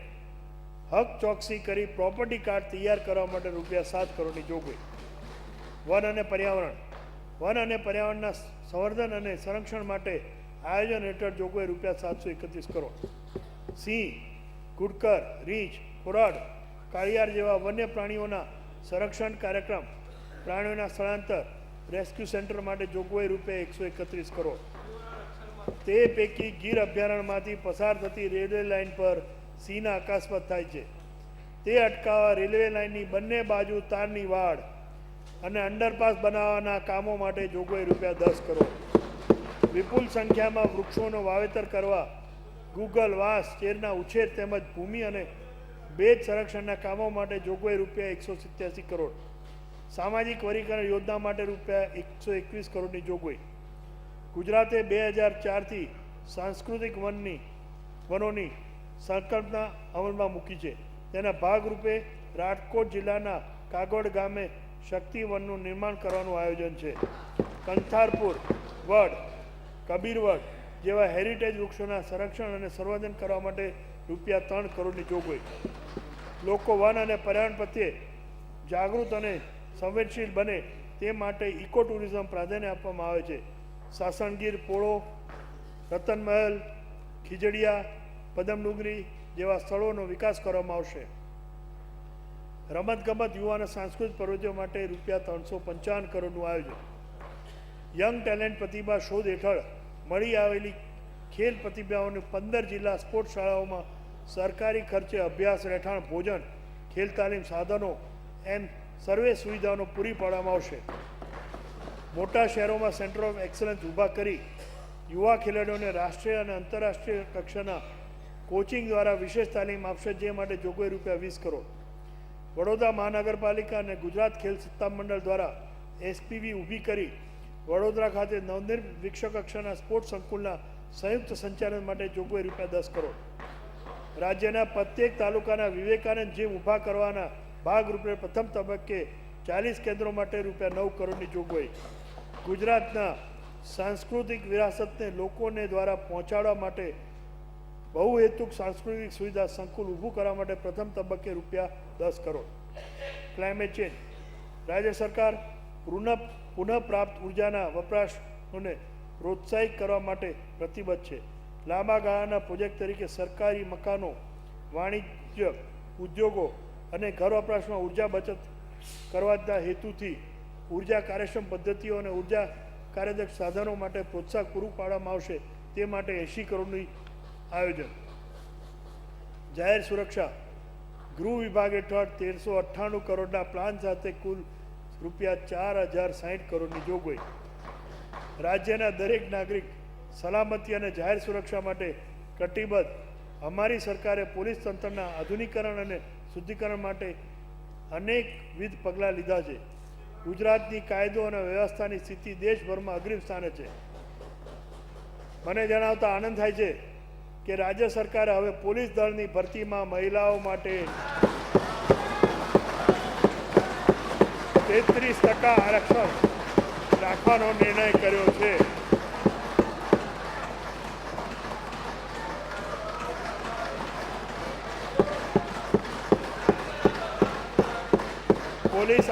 B: હક ચોકસી કરી પ્રોપર્ટી કાર્ડ તૈયાર કરવા માટે રૂપિયા 7 કરોડની જોગવાઈ. વન અને પર્યાવરણના સંવર્ધન અને સંરક્ષણ માટે આયોજન હેઠળ જોગવાઈ રૂપિયા 731 કરોડ. સિંહ, ઘુડખર, રીંછ, ખોરાડ, કાળિયાર જેવા વન્ય પ્રાણીઓના સંરક્ષણ કાર્યક્રમ, પ્રાણીઓના સ્થળાંતર, રેસ્ક્યુ સેન્ટર માટે જોગવાઈ રૂપિયા 131 કરોડ. તે પૈકી ગીર અભયારણ્યમાંથી પસાર થતી રેલવે લાઇન પર સિંહના અકસ્માત થાય છે તે અટકાવવા રેલવે લાઇનની બંને બાજુ તારની વાડ અને અંડરપાસ બનાવવાના કામો માટે જોગવાઈ રૂપિયા 10 કરોડ. વિપુલ સંખ્યામાં વૃક્ષોનું વાવેતર કરવા ગુગલ, વાંસ, ચેરના ઉછેર તેમજ ભૂમિ અને ભેજ સંરક્ષણના કામો માટે જોગવાઈ રૂપિયા 187 કરોડ. સામાજિક વરીકરણ યોજના માટે રૂપિયા 121 કરોડની જોગવાઈ. ગુજરાતે 2004થી સાંસ્કૃતિક વનોની સંકલ્પના અમલમાં મૂકી છે. તેના ભાગરૂપે રાજકોટ જિલ્લાના કાગોડ ગામે શક્તિ વનનું નિર્માણ કરવાનું આયોજન છે. કંથારપુર વડ, કબીરવડ જેવા હેરિટેજ વૃક્ષોના સંરક્ષણ અને સંવર્ધન કરવા માટે રૂપિયા 3 કરોડની જોગવાઈ. લોકો વન અને પર્યાવરણ પ્રત્યે જાગૃત અને સંવેદનશીલ બને તે માટે ઇકો ટુરિઝમ પ્રાધાન્ય આપવામાં આવે છે. સાસણગીર, પોળો, રતનમહેલ, ખીજડીયા, પદમડુંગરી જેવા સ્થળોનો વિકાસ કરવામાં આવશે. રમતગમત, યુવા અને સાંસ્કૃતિક પ્રવૃત્તિઓ માટે રૂપિયા 355 કરોડનું આયોજન. યંગ ટેલેન્ટ પ્રતિભા શોધ હેઠળ મળી આવેલી ખેલ પ્રતિભાઓને 15 જિલ્લા સ્પોર્ટ્સ શાળાઓમાં સરકારી ખર્ચે અભ્યાસ, રહેઠાણ, ભોજન, ખેલ તાલીમ સાધનો એમ સર્વે સુવિધાઓનો પૂરી પાડવામાં આવશે. મોટા શહેરોમાં સેન્ટર ઓફ એક્સલન્સ ઊભા કરી યુવા ખેલાડીઓને રાષ્ટ્રીય અને આંતરરાષ્ટ્રીય કક્ષાના કોચિંગ દ્વારા વિશેષ તાલીમ આપશે જે માટે જોગવાઈ રૂપિયા 20 કરોડ. વડોદરા મહાનગરપાલિકા અને ગુજરાત ખેલ સત્તામંડળ દ્વારા એસપીવી ઊભી કરી વડોદરા ખાતે નવનિર્મિત વિશ્વ કક્ષાના સ્પોર્ટ્સ સંકુલના સંયુક્ત સંચાલન માટે જોગવાઈ રૂપિયા 10 કરોડ. રાજ્યના પ્રત્યેક તાલુકાના વિવેકાનંદ જીમ ઊભા કરવાના ભાગરૂપે પ્રથમ તબક્કે 40 કેન્દ્રો માટે રૂપિયા 9 કરોડની જોગવાઈ. ગુજરાતના સાંસ્કૃતિક વિરાસતને લોકોને દ્વારા પહોંચાડવા માટે બહુહેતુક સાંસ્કૃતિક સુવિધા સંકુલ ઊભું કરવા માટે પ્રથમ તબક્કે રૂપિયા 10 કરોડ. ક્લાઇમેટ ચેન્જ, રાજ્ય સરકાર પુનઃપ્રાપ્ત ઉર્જાના વપરાશને પ્રોત્સાહિત કરવા માટે પ્રતિબદ્ધ છે. લાંબા ગાળાના પ્રોજેક્ટ તરીકે સરકારી મકાનો, વાણિજ્ય ઉદ્યોગો અને ઘર વપરાશમાં ઉર્જા બચત કરવાના હેતુથી ઉર્જા કાર્યક્ષમ પદ્ધતિઓ અને ઉર્જા કાર્યદક્ષ સાધનો માટે પ્રોત્સાહન પૂરું પાડવામાં આવશે. તે માટે 80 કરોડનું આયોજન. જાહેર સુરક્ષા, ગૃહ વિભાગ હેઠળ 1398 કરોડના પ્લાન સાથે કુલ રૂપિયા 4060 કરોડની જોગવાઈ. રાજ્યના દરેક નાગરિક સલામતી અને જાહેર સુરક્ષા માટે કટિબદ્ધ અમારી સરકારે પોલીસ તંત્રના આધુનિકરણ અને શુદ્ધિકરણ માટે અનેકવિધ પગલાં લીધા છે. ગુજરાતની કાયદો અને વ્યવસ્થાની સ્થિતિ દેશભરમાં અગ્રીમ સ્થાને છે. મને જણાવતા આનંદ થાય છે કે રાજ્ય સરકારે હવે પોલીસ દળની ભરતીમાં મહિલાઓ માટે 33% આરક્ષણ રાખવાનો નિર્ણય કર્યો છે. પોલીસ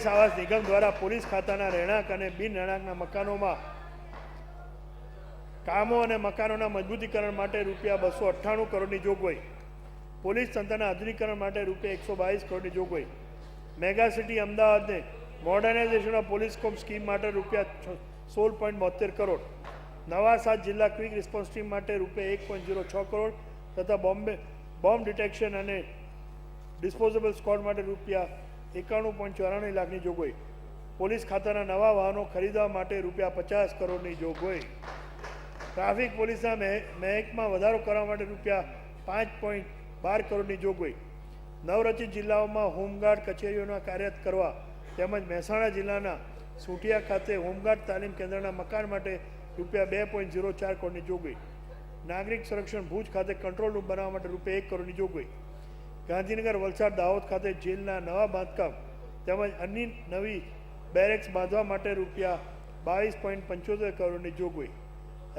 B: આવાસ નિગમ દ્વારા પોલીસ ખાતાના રહેણાંક અને બિન રહેણાંકના મકાનોમાં કામો અને મકાનોના મજબૂતીકરણ માટે ₹298 કરોડની જોગવાઈ, પોલીસ તંત્રના આધુનિકરણ માટે ₹122 કરોડની જોગવાઈ, મેગા સિટી અમદાવાદને મોડર્નાઇઝેશન ઓફ પોલીસ કોમ સ્કીમ માટે ₹16.72 કરોડ, નવા 7 જિલ્લા ક્વિક રિસ્પોન્સ ટીમ માટે ₹1.06 કરોડ તથા બોમ્બ ડિટેક્શન અને ડિસ્પોઝેબલ સ્ક્વોડ માટે ₹91.94 લાખની જોગવાઈ, પોલીસ ખાતાના નવા વાહનો ખરીદવા માટે ₹50 કરોડની જોગવાઈ, ટ્રાફિક પોલીસના મહેકમાં વધારો કરવા માટે ₹5.12 કરોડની જોગવાઈ, નવરચિત જિલ્લાઓમાં હોમગાર્ડ કચેરીઓના કાર્યરત કરવા તેમજ મહેસાણા જિલ્લાના સુઠિયા ખાતે હોમગાર્ડ તાલીમ કેન્દ્રના મકાન માટે ₹2.04 કરોડની જોગવાઈ, નાગરિક સંરક્ષણ ભુજ ખાતે કંટ્રોલ રૂમ બનાવવા માટે ₹1 કરોડની જોગવાઈ, ગાંધીનગર, વલસાડ, દાહોદ ખાતે જેલના નવા બાંધકામ તેમજ અન્ય નવી બેરેક્સ બાંધવા માટે ₹22.75 કરોડની જોગવાઈ,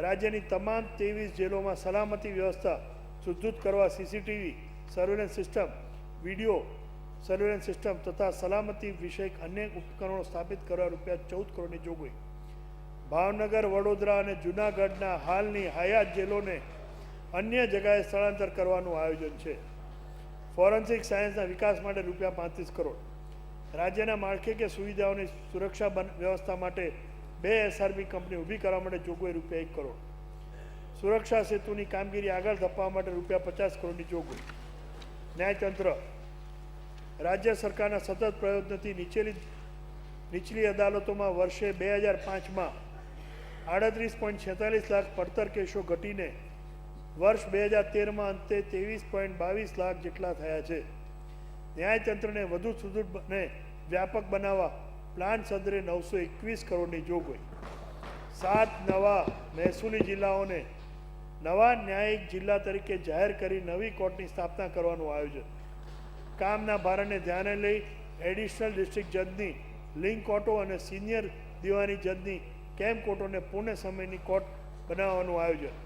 B: રાજ્યની તમામ 23 જેલોમાં સલામતી વ્યવસ્થા સુદૃઢ કરવા CCTV surveillance system, video surveillance system તથા સલામતી વિષયક અન્ય ઉપકરણો સ્થાપિત કરવા ₹14 કરોડની જોગવાઈ, ભાવનગર, વડોદરા અને જૂનાગઢના હાલની હયાત જેલોને અન્ય જગ્યાએ સ્થળાંતર કરવાનું આયોજન છે. ફોરેન્સિક સાયન્સના વિકાસ માટે ₹35 કરોડ, રાજ્યના માળખાકીય સુવિધાઓની સુરક્ષા વ્યવસ્થા માટે 2 SRB કંપની ઊભી કરવા માટે જોગવાઈ ₹1 કરોડ, સુરક્ષા સેતુની કામગીરી આગળ ધપાવવા માટે ₹50 કરોડની જોગવાઈ, ન્યાયતંત્ર રાજ્ય સરકારના સતત પ્રયત્નોથી નીચલી અદાલતોમાં વર્ષે 2005માં 38.46 લાખ પડતર કેસો ઘટીને વર્ષ 2013માં અંતે 23.22 લાખ જેટલા થયા છે. ન્યાયતંત્રને વધુ સુદૃઢ અને વ્યાપક બનાવવા પ્લાન સદરે 921 કરોડની જોગવાઈ, 7 નવા મહેસૂલી જિલ્લાઓને નવા ન્યાયિક જિલ્લા તરીકે જાહેર કરી નવી કોર્ટની સ્થાપના કરવાનું આયોજન, કામના ભારને ધ્યાને લઈ એડિશનલ ડિસ્ટ્રિક્ટ જજની લિંક કોર્ટો અને સિનિયર દિવાની જજની કેમ્પ કોર્ટોને પૂર્ણ સમયની કોર્ટ બનાવવાનું આયોજન,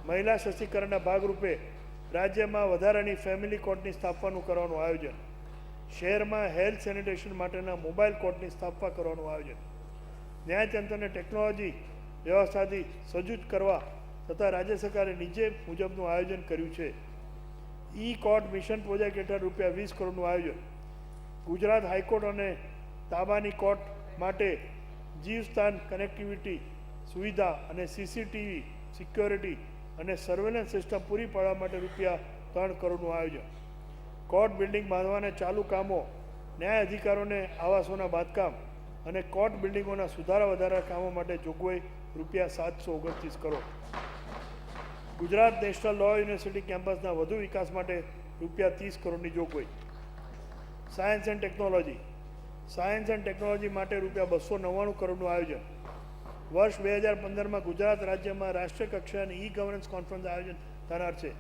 B: મહિલા સશક્તિકરણના ભાગરૂપે રાજ્યમાં વધારાની ફેમિલી કોર્ટની સ્થાપવાનું કરવાનું આયોજન, શહેરમાં હેલ્થ સેનિટેશન માટેના મોબાઈલ કોર્ટની સ્થાપના કરવાનું આયોજન, ન્યાયતંત્રને ટેકનોલોજી વ્યવસ્થાથી સજ્જ કરવા તથા રાજ્ય સરકારે નીચે મુજબનું આયોજન કર્યું છે. ઈ કોર્ટ મિશન પ્રોજેક્ટ હેઠળ ₹20 કરોડનું આયોજન, ગુજરાત હાઈકોર્ટ અને તાબાની કોર્ટ માટે જીવસ્થાન કનેક્ટિવિટી સુવિધા અને સીસીટીવી સિક્યોરિટી અને સર્વેલન્સ સિસ્ટમ પૂરી પાડવા માટે ₹3 કરોડનું આયોજન, કોર્ટ બિલ્ડિંગ બાંધવાના ચાલુ કામો, ન્યાય અધિકારીઓને આવાસોના બાંધકામ અને કોર્ટ બિલ્ડિંગોના સુધારા વધારા કામો માટે જોગવાઈ ₹729 crore, Gujarat national law university કેમ્પસના વધુ વિકાસ માટે ₹30 કરોડની જોગવાઈ, સાયન્સ એન્ડ ટેકનોલોજી માટે ₹299 કરોડનું આયોજન, વર્ષ 2015માં ગુજરાત રાજ્યમાં રાષ્ટ્રીય કક્ષાની ઈ ગવર્નન્સ કોન્ફરન્સ આયોજન થનાર છે.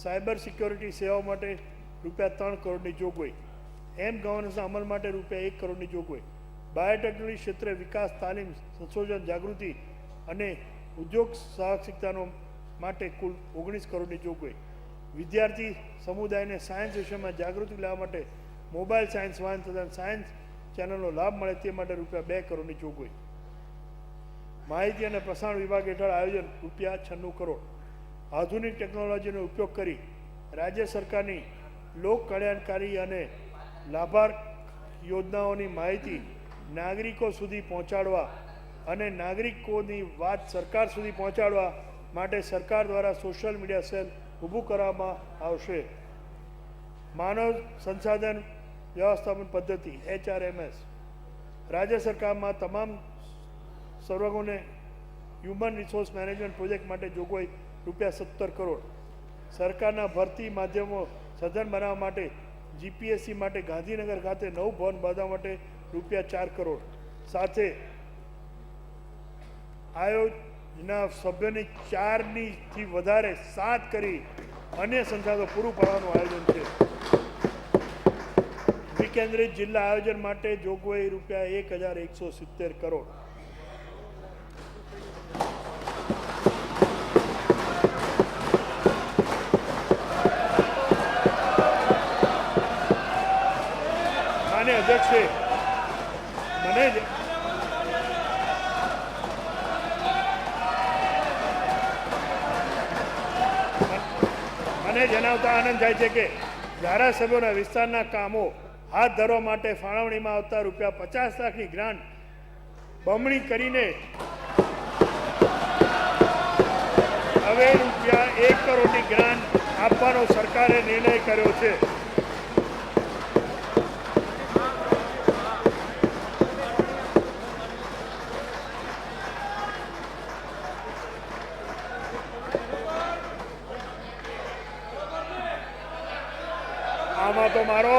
B: સાયબર સિક્યોરિટી સેવાઓ માટે ₹3 કરોડની જોગવાઈ, એમ ગવર્નન્સના અમલ માટે ₹1 કરોડની જોગવાઈ, બાયોટેકનોલોજી ક્ષેત્રે વિકાસ, તાલીમ, સંશોધન, જાગૃતિ અને ઉદ્યોગ સાહસિકતાનો માટે કુલ 19 કરોડની જોગવાઈ, વિદ્યાર્થી સમુદાયને સાયન્સ વિષયમાં જાગૃતિ લાવવા માટે મોબાઈલ સાયન્સ વાહન તથા સાયન્સ ચેનલનો લાભ મળે તે માટે ₹2 કરોડની જોગવાઈ, માહિતી અને પ્રસારણ વિભાગ હેઠળ આયોજન ₹96 કરોડ, આધુનિક ટેકનોલોજીનો ઉપયોગ કરી રાજ્ય સરકારની લોક કલ્યાણકારી અને લાભાર્થ યોજનાઓની માહિતી નાગરિકો સુધી પહોંચાડવા અને નાગરિકોની વાત સરકાર સુધી પહોંચાડવા માટે સરકાર દ્વારા સોશિયલ મીડિયા સેલ ઊભું કરવામાં આવશે. માનવ સંસાધન વ્યવસ્થાપન પદ્ધતિ HRMS રાજ્ય સરકારમાં તમામ સર્વગોને હ્યુમન રિસોર્સ મેનેજમેન્ટ પ્રોજેક્ટ માટે જોગવાઈ ₹17 કરોડ. સરકારના ભરતી માધ્યમો સઘન બનાવવા માટે જીપીએસસી માટે ગાંધીનગર ખાતે નવું ભવન બાંધવા માટે ₹4 કરોડ. સાથે આયોજના સભ્યોની 4થી વધારે 7 કરી અન્ય સંસાધનો પૂરું પાડવાનું આયોજન છે. વિકેન્દ્રિત જિલ્લા આયોજન માટે જોગવાઈ ₹1170 કરોડ. માન્ય અધ્યક્ષે મને જણાવતા આનંદ થાય છે કે ધારાસભ્યોના વિસ્તારના કામો હાથ ધરવા માટે ફાળવણીમાં આવતા ₹50 લાખની ગ્રાન્ટ બમણી કરીને હવે ₹1 કરોડની ગ્રાન્ટ આપવાનો સરકારે નિર્ણય કર્યો છે. આમાં તો મારો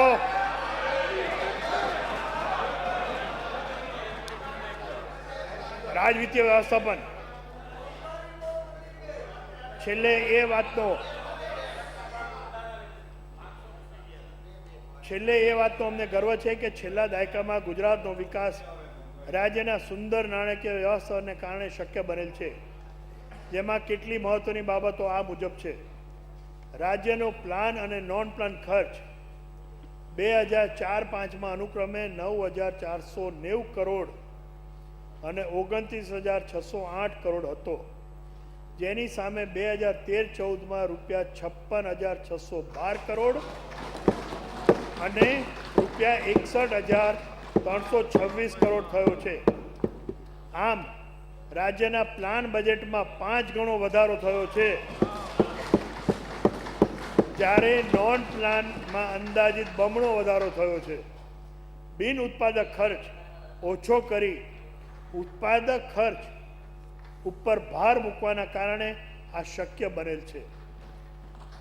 B: રાજવિત્તીય વ્યવસ્થાપન છેલ્લે એ વાતનો અમને ગર્વ છે કે છેલ્લા દાયકામાં ગુજરાતનો વિકાસ રાજ્યના સુંદર નાણાકીય વ્યવસ્થાને કારણે શક્ય બનેલ છે, જેમાં કેટલી મહત્વની બાબતો આ મુજબ છે. રાજ્યનો પ્લાન અને નોન પ્લાન ખર્ચ 2004-05માં અનુક્રમે 9,490 કરોડ અને 29,608 કરોડ હતો, જેની સામે 2013-14માં ₹56,612 કરોડ અને ₹61,326 કરોડ થયો છે. આમ રાજ્યના પ્લાન બજેટમાં 5 ગણો વધારો થયો છે, જ્યારે નોન પ્લાનમાં અંદાજિત બમણો વધારો થયો છે. બિન ઉત્પાદક ખર્ચ ઓછો કરી ઉત્પાદક ખર્ચ ઉપર ભાર મૂકવાના કારણે આ શક્ય બનેલ છે.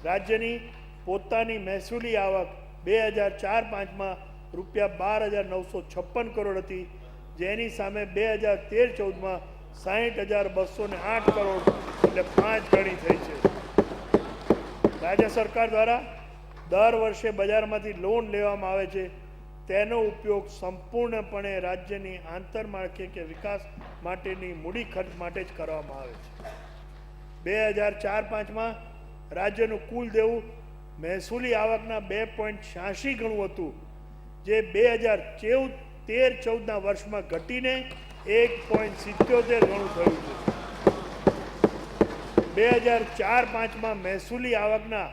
B: રાજ્યની પોતાની મહેસૂલી આવક 2004-05માં ₹12,956 કરોડ હતી, જેની સામે 2013-14માં 60,208 કરોડ એટલે 5 ગણી થઈ છે. રાજ્ય સરકાર દ્વારા દર વર્ષે બજારમાંથી લોન લેવામાં આવે છે, તેનો ઉપયોગ સંપૂર્ણપણે રાજ્યની આંતરમાળખાકીય વિકાસ માટેની મૂડી ખર્ચ માટે જ કરવામાં આવે છે. 2004-05માં રાજ્યનું કુલ દેવું મહેસૂલી આવકના 2.86 ગણું હતું, જે 2013-14ના વર્ષમાં ઘટીને 1.77 ગણું થયું છે. 2004-05માં મહેસૂલી આવકના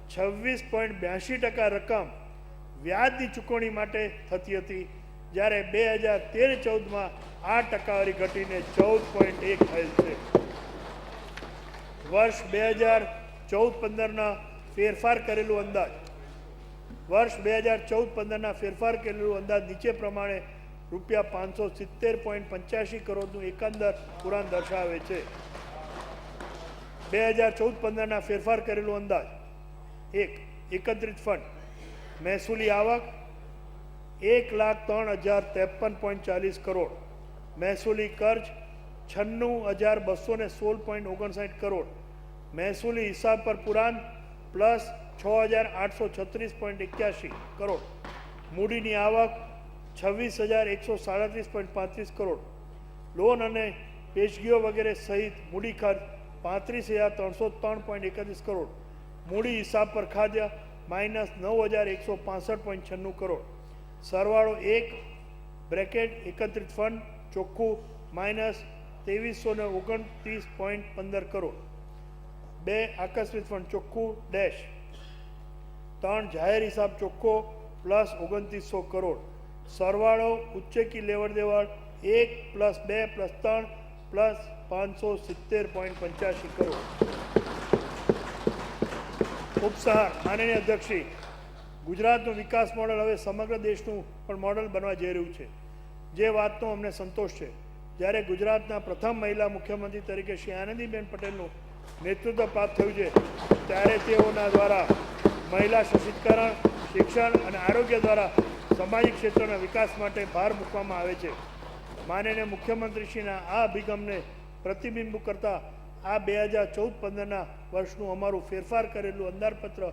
B: 26.82% રકમ વ્યાજની ચૂકવણી માટે થતી હતી, જ્યારે 2013-14માં આ ટકાવારી ઘટીને 14.1 થયેલ છે. વર્ષ 2014-15ના ફેરફાર કરેલું અંદાજ નીચે પ્રમાણે ₹570.85 કરોડનું એકંદર પુરાણ દર્શાવે છે. 2014-15ના ફેરફાર કરેલું અંદાજ: 1. એકત્રિત ફંડ મહેસૂલી આવક 1,03,053.40 કરોડ, મહેસૂલી ખર્ચ 96,216.59 કરોડ, મહેસૂલી હિસાબ પર પુરાણ પ્લસ 6,836.81 કરોડ, મૂડીની આવક 26,137.35 કરોડ, લોન અને પેશગીઓ વગેરે સહિત મૂડી ખર્ચ 35,303.31 કરોડ, મૂડી હિસાબ પર ખાદ્ય -9,165.96 કરોડ, સરવાળો 1 બ્રેકેટ એકત્રિત ફંડ ચોખ્ખું -2329.15 કરોડ, 2 આકસ્મિક ફંડ ચોખ્ખું ડેશ, 3 જાહેર હિસાબ ચોખ્ખો પ્લસ 2900 કરોડ, સરવાળો ઉચ્ચેકી લેવડ દેવડ 1 + 2 + 3 + 570.85 કરોડ. ઉપસહાર: માનનીય અધ્યક્ષશ્રી, ગુજરાતનું વિકાસ મોડલ હવે સમગ્ર દેશનું પણ મોડલ બનવા જઈ રહ્યું છે, જે વાતનો અમને સંતોષ છે. જ્યારે ગુજરાતના પ્રથમ મહિલા મુખ્યમંત્રી તરીકે શ્રી આનંદીબેન પટેલનું નેતૃત્વ પ્રાપ્ત થયું છે, ત્યારે તેઓના દ્વારા મહિલા સશક્તિકરણ, શિક્ષણ અને આરોગ્ય દ્વારા સામાજિક ક્ષેત્રના વિકાસ માટે ભાર મૂકવામાં આવે છે. માનનીય મુખ્યમંત્રીશ્રીના આ અભિગમને પ્રતિબિંબ કરતા આ 2014-15ના વર્ષનું અમારું ફેરફાર કરેલું અંદાજપત્ર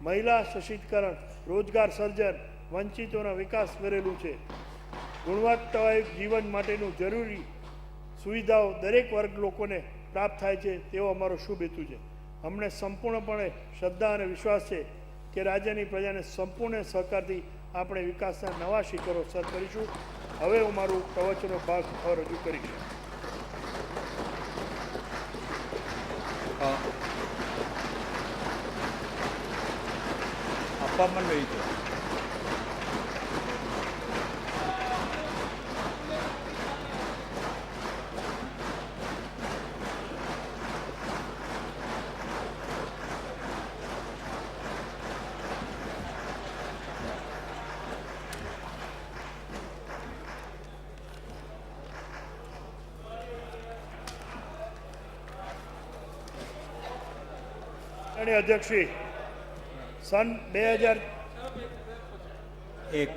B: મહિલા સશક્તિકરણ, રોજગાર સર્જન, વંચિતોના વિકાસ કરેલું છે. ગુણવત્તાયુક્ત જીવન માટેનું જરૂરી સુવિધાઓ દરેક વર્ગ લોકોને પ્રાપ્ત થાય છે તેવો અમારો શુભ હેતુ છે. અમને સંપૂર્ણપણે શ્રદ્ધા અને વિશ્વાસ છે કે રાજ્યની પ્રજાને સંપૂર્ણ સહકારથી આપણે વિકાસના નવા શિખરો સર કરીશું. હવે હું મારું પ્રવચનનો ભાગ રજૂ કરીશ.
A: આપવામાં નહીં છે.
B: અધ્યક્ષશ્રી, સન 2000
A: એક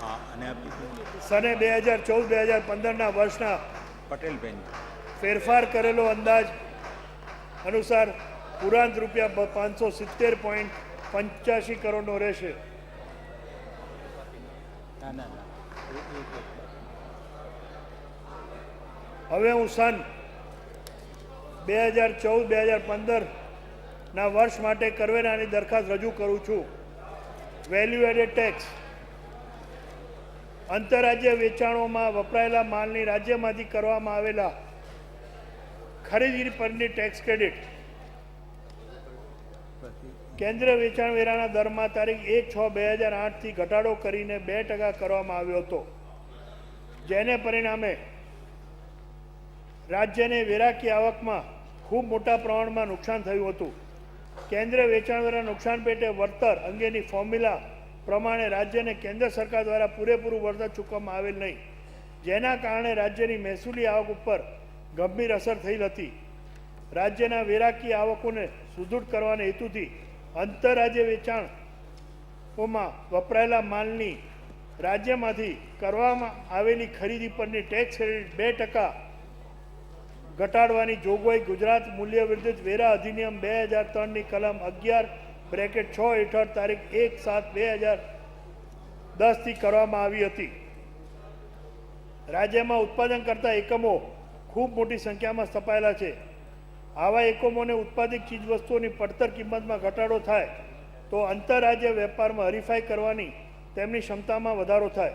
A: હા અને
B: સને 2014-2015ના વર્ષના
A: પટેલબેન
B: ફેરફાર કરેલો અંદાજ અનુસાર પુરાંત રૂપિયા 570.85 કરોડનો રહેશે.
A: ના ના ના
B: હવે હું સન 2014-2015ના વર્ષ માટે કરવેરાની દરખાસ્ત રજૂ કરું છું. Value added tax. આંતરરાજ્ય વેચાણોમાં વપરાયેલા માલની રાજ્યમાંથી કરવામાં આવેલા ખરીદી પરની ટેક્સ ક્રેડિટ કેન્દ્રીય વેચાણ વેરાના દરમાં તારીખ 1/6/2008થી ઘટાડો કરીને 2% કરવામાં આવ્યો હતો, જેને પરિણામે રાજ્યને વેરાકી આવકમાં ખૂબ મોટા પ્રમાણમાં નુકસાન થયું હતું. કેન્દ્રીય વેચાણવેરા નુકસાન પેટે વળતર અંગેની ફોર્મ્યુલા પ્રમાણે રાજ્યને કેન્દ્ર સરકાર દ્વારા પૂરેપૂરું વળતર ચૂકવવામાં આવેલ નહીં, જેના કારણે રાજ્યની મહેસૂલી આવક ઉપર ગંભીર અસર થયેલ હતી. રાજ્યના વેરાકી આવકોને સુદૃઢ કરવાના હેતુથી આંતરરાજ્ય વેચાણોમાં વપરાયેલા માલની રાજ્યમાંથી કરવામાં આવેલી ખરીદી પરની ટેક્સ ક્રેડિટ 2% ઘટાડવાની જોગવાઈ ગુજરાત મૂલ્ય વર્ધિત વેરા અધિનિયમ 2003ની કલમ 11(6) હેઠળ તારીખ 1/7/2010થી કરવામાં આવી હતી. રાજ્યમાં ઉત્પાદન કરતા એકમો ખૂબ મોટી સંખ્યામાં સ્થપાયેલા છે. આવા એકમોને ઉત્પાદિત ચીજવસ્તુઓની પડતર કિંમતમાં ઘટાડો થાય તો આંતરરાજ્ય વેપારમાં હરીફાઈ કરવાની તેમની ક્ષમતામાં વધારો થાય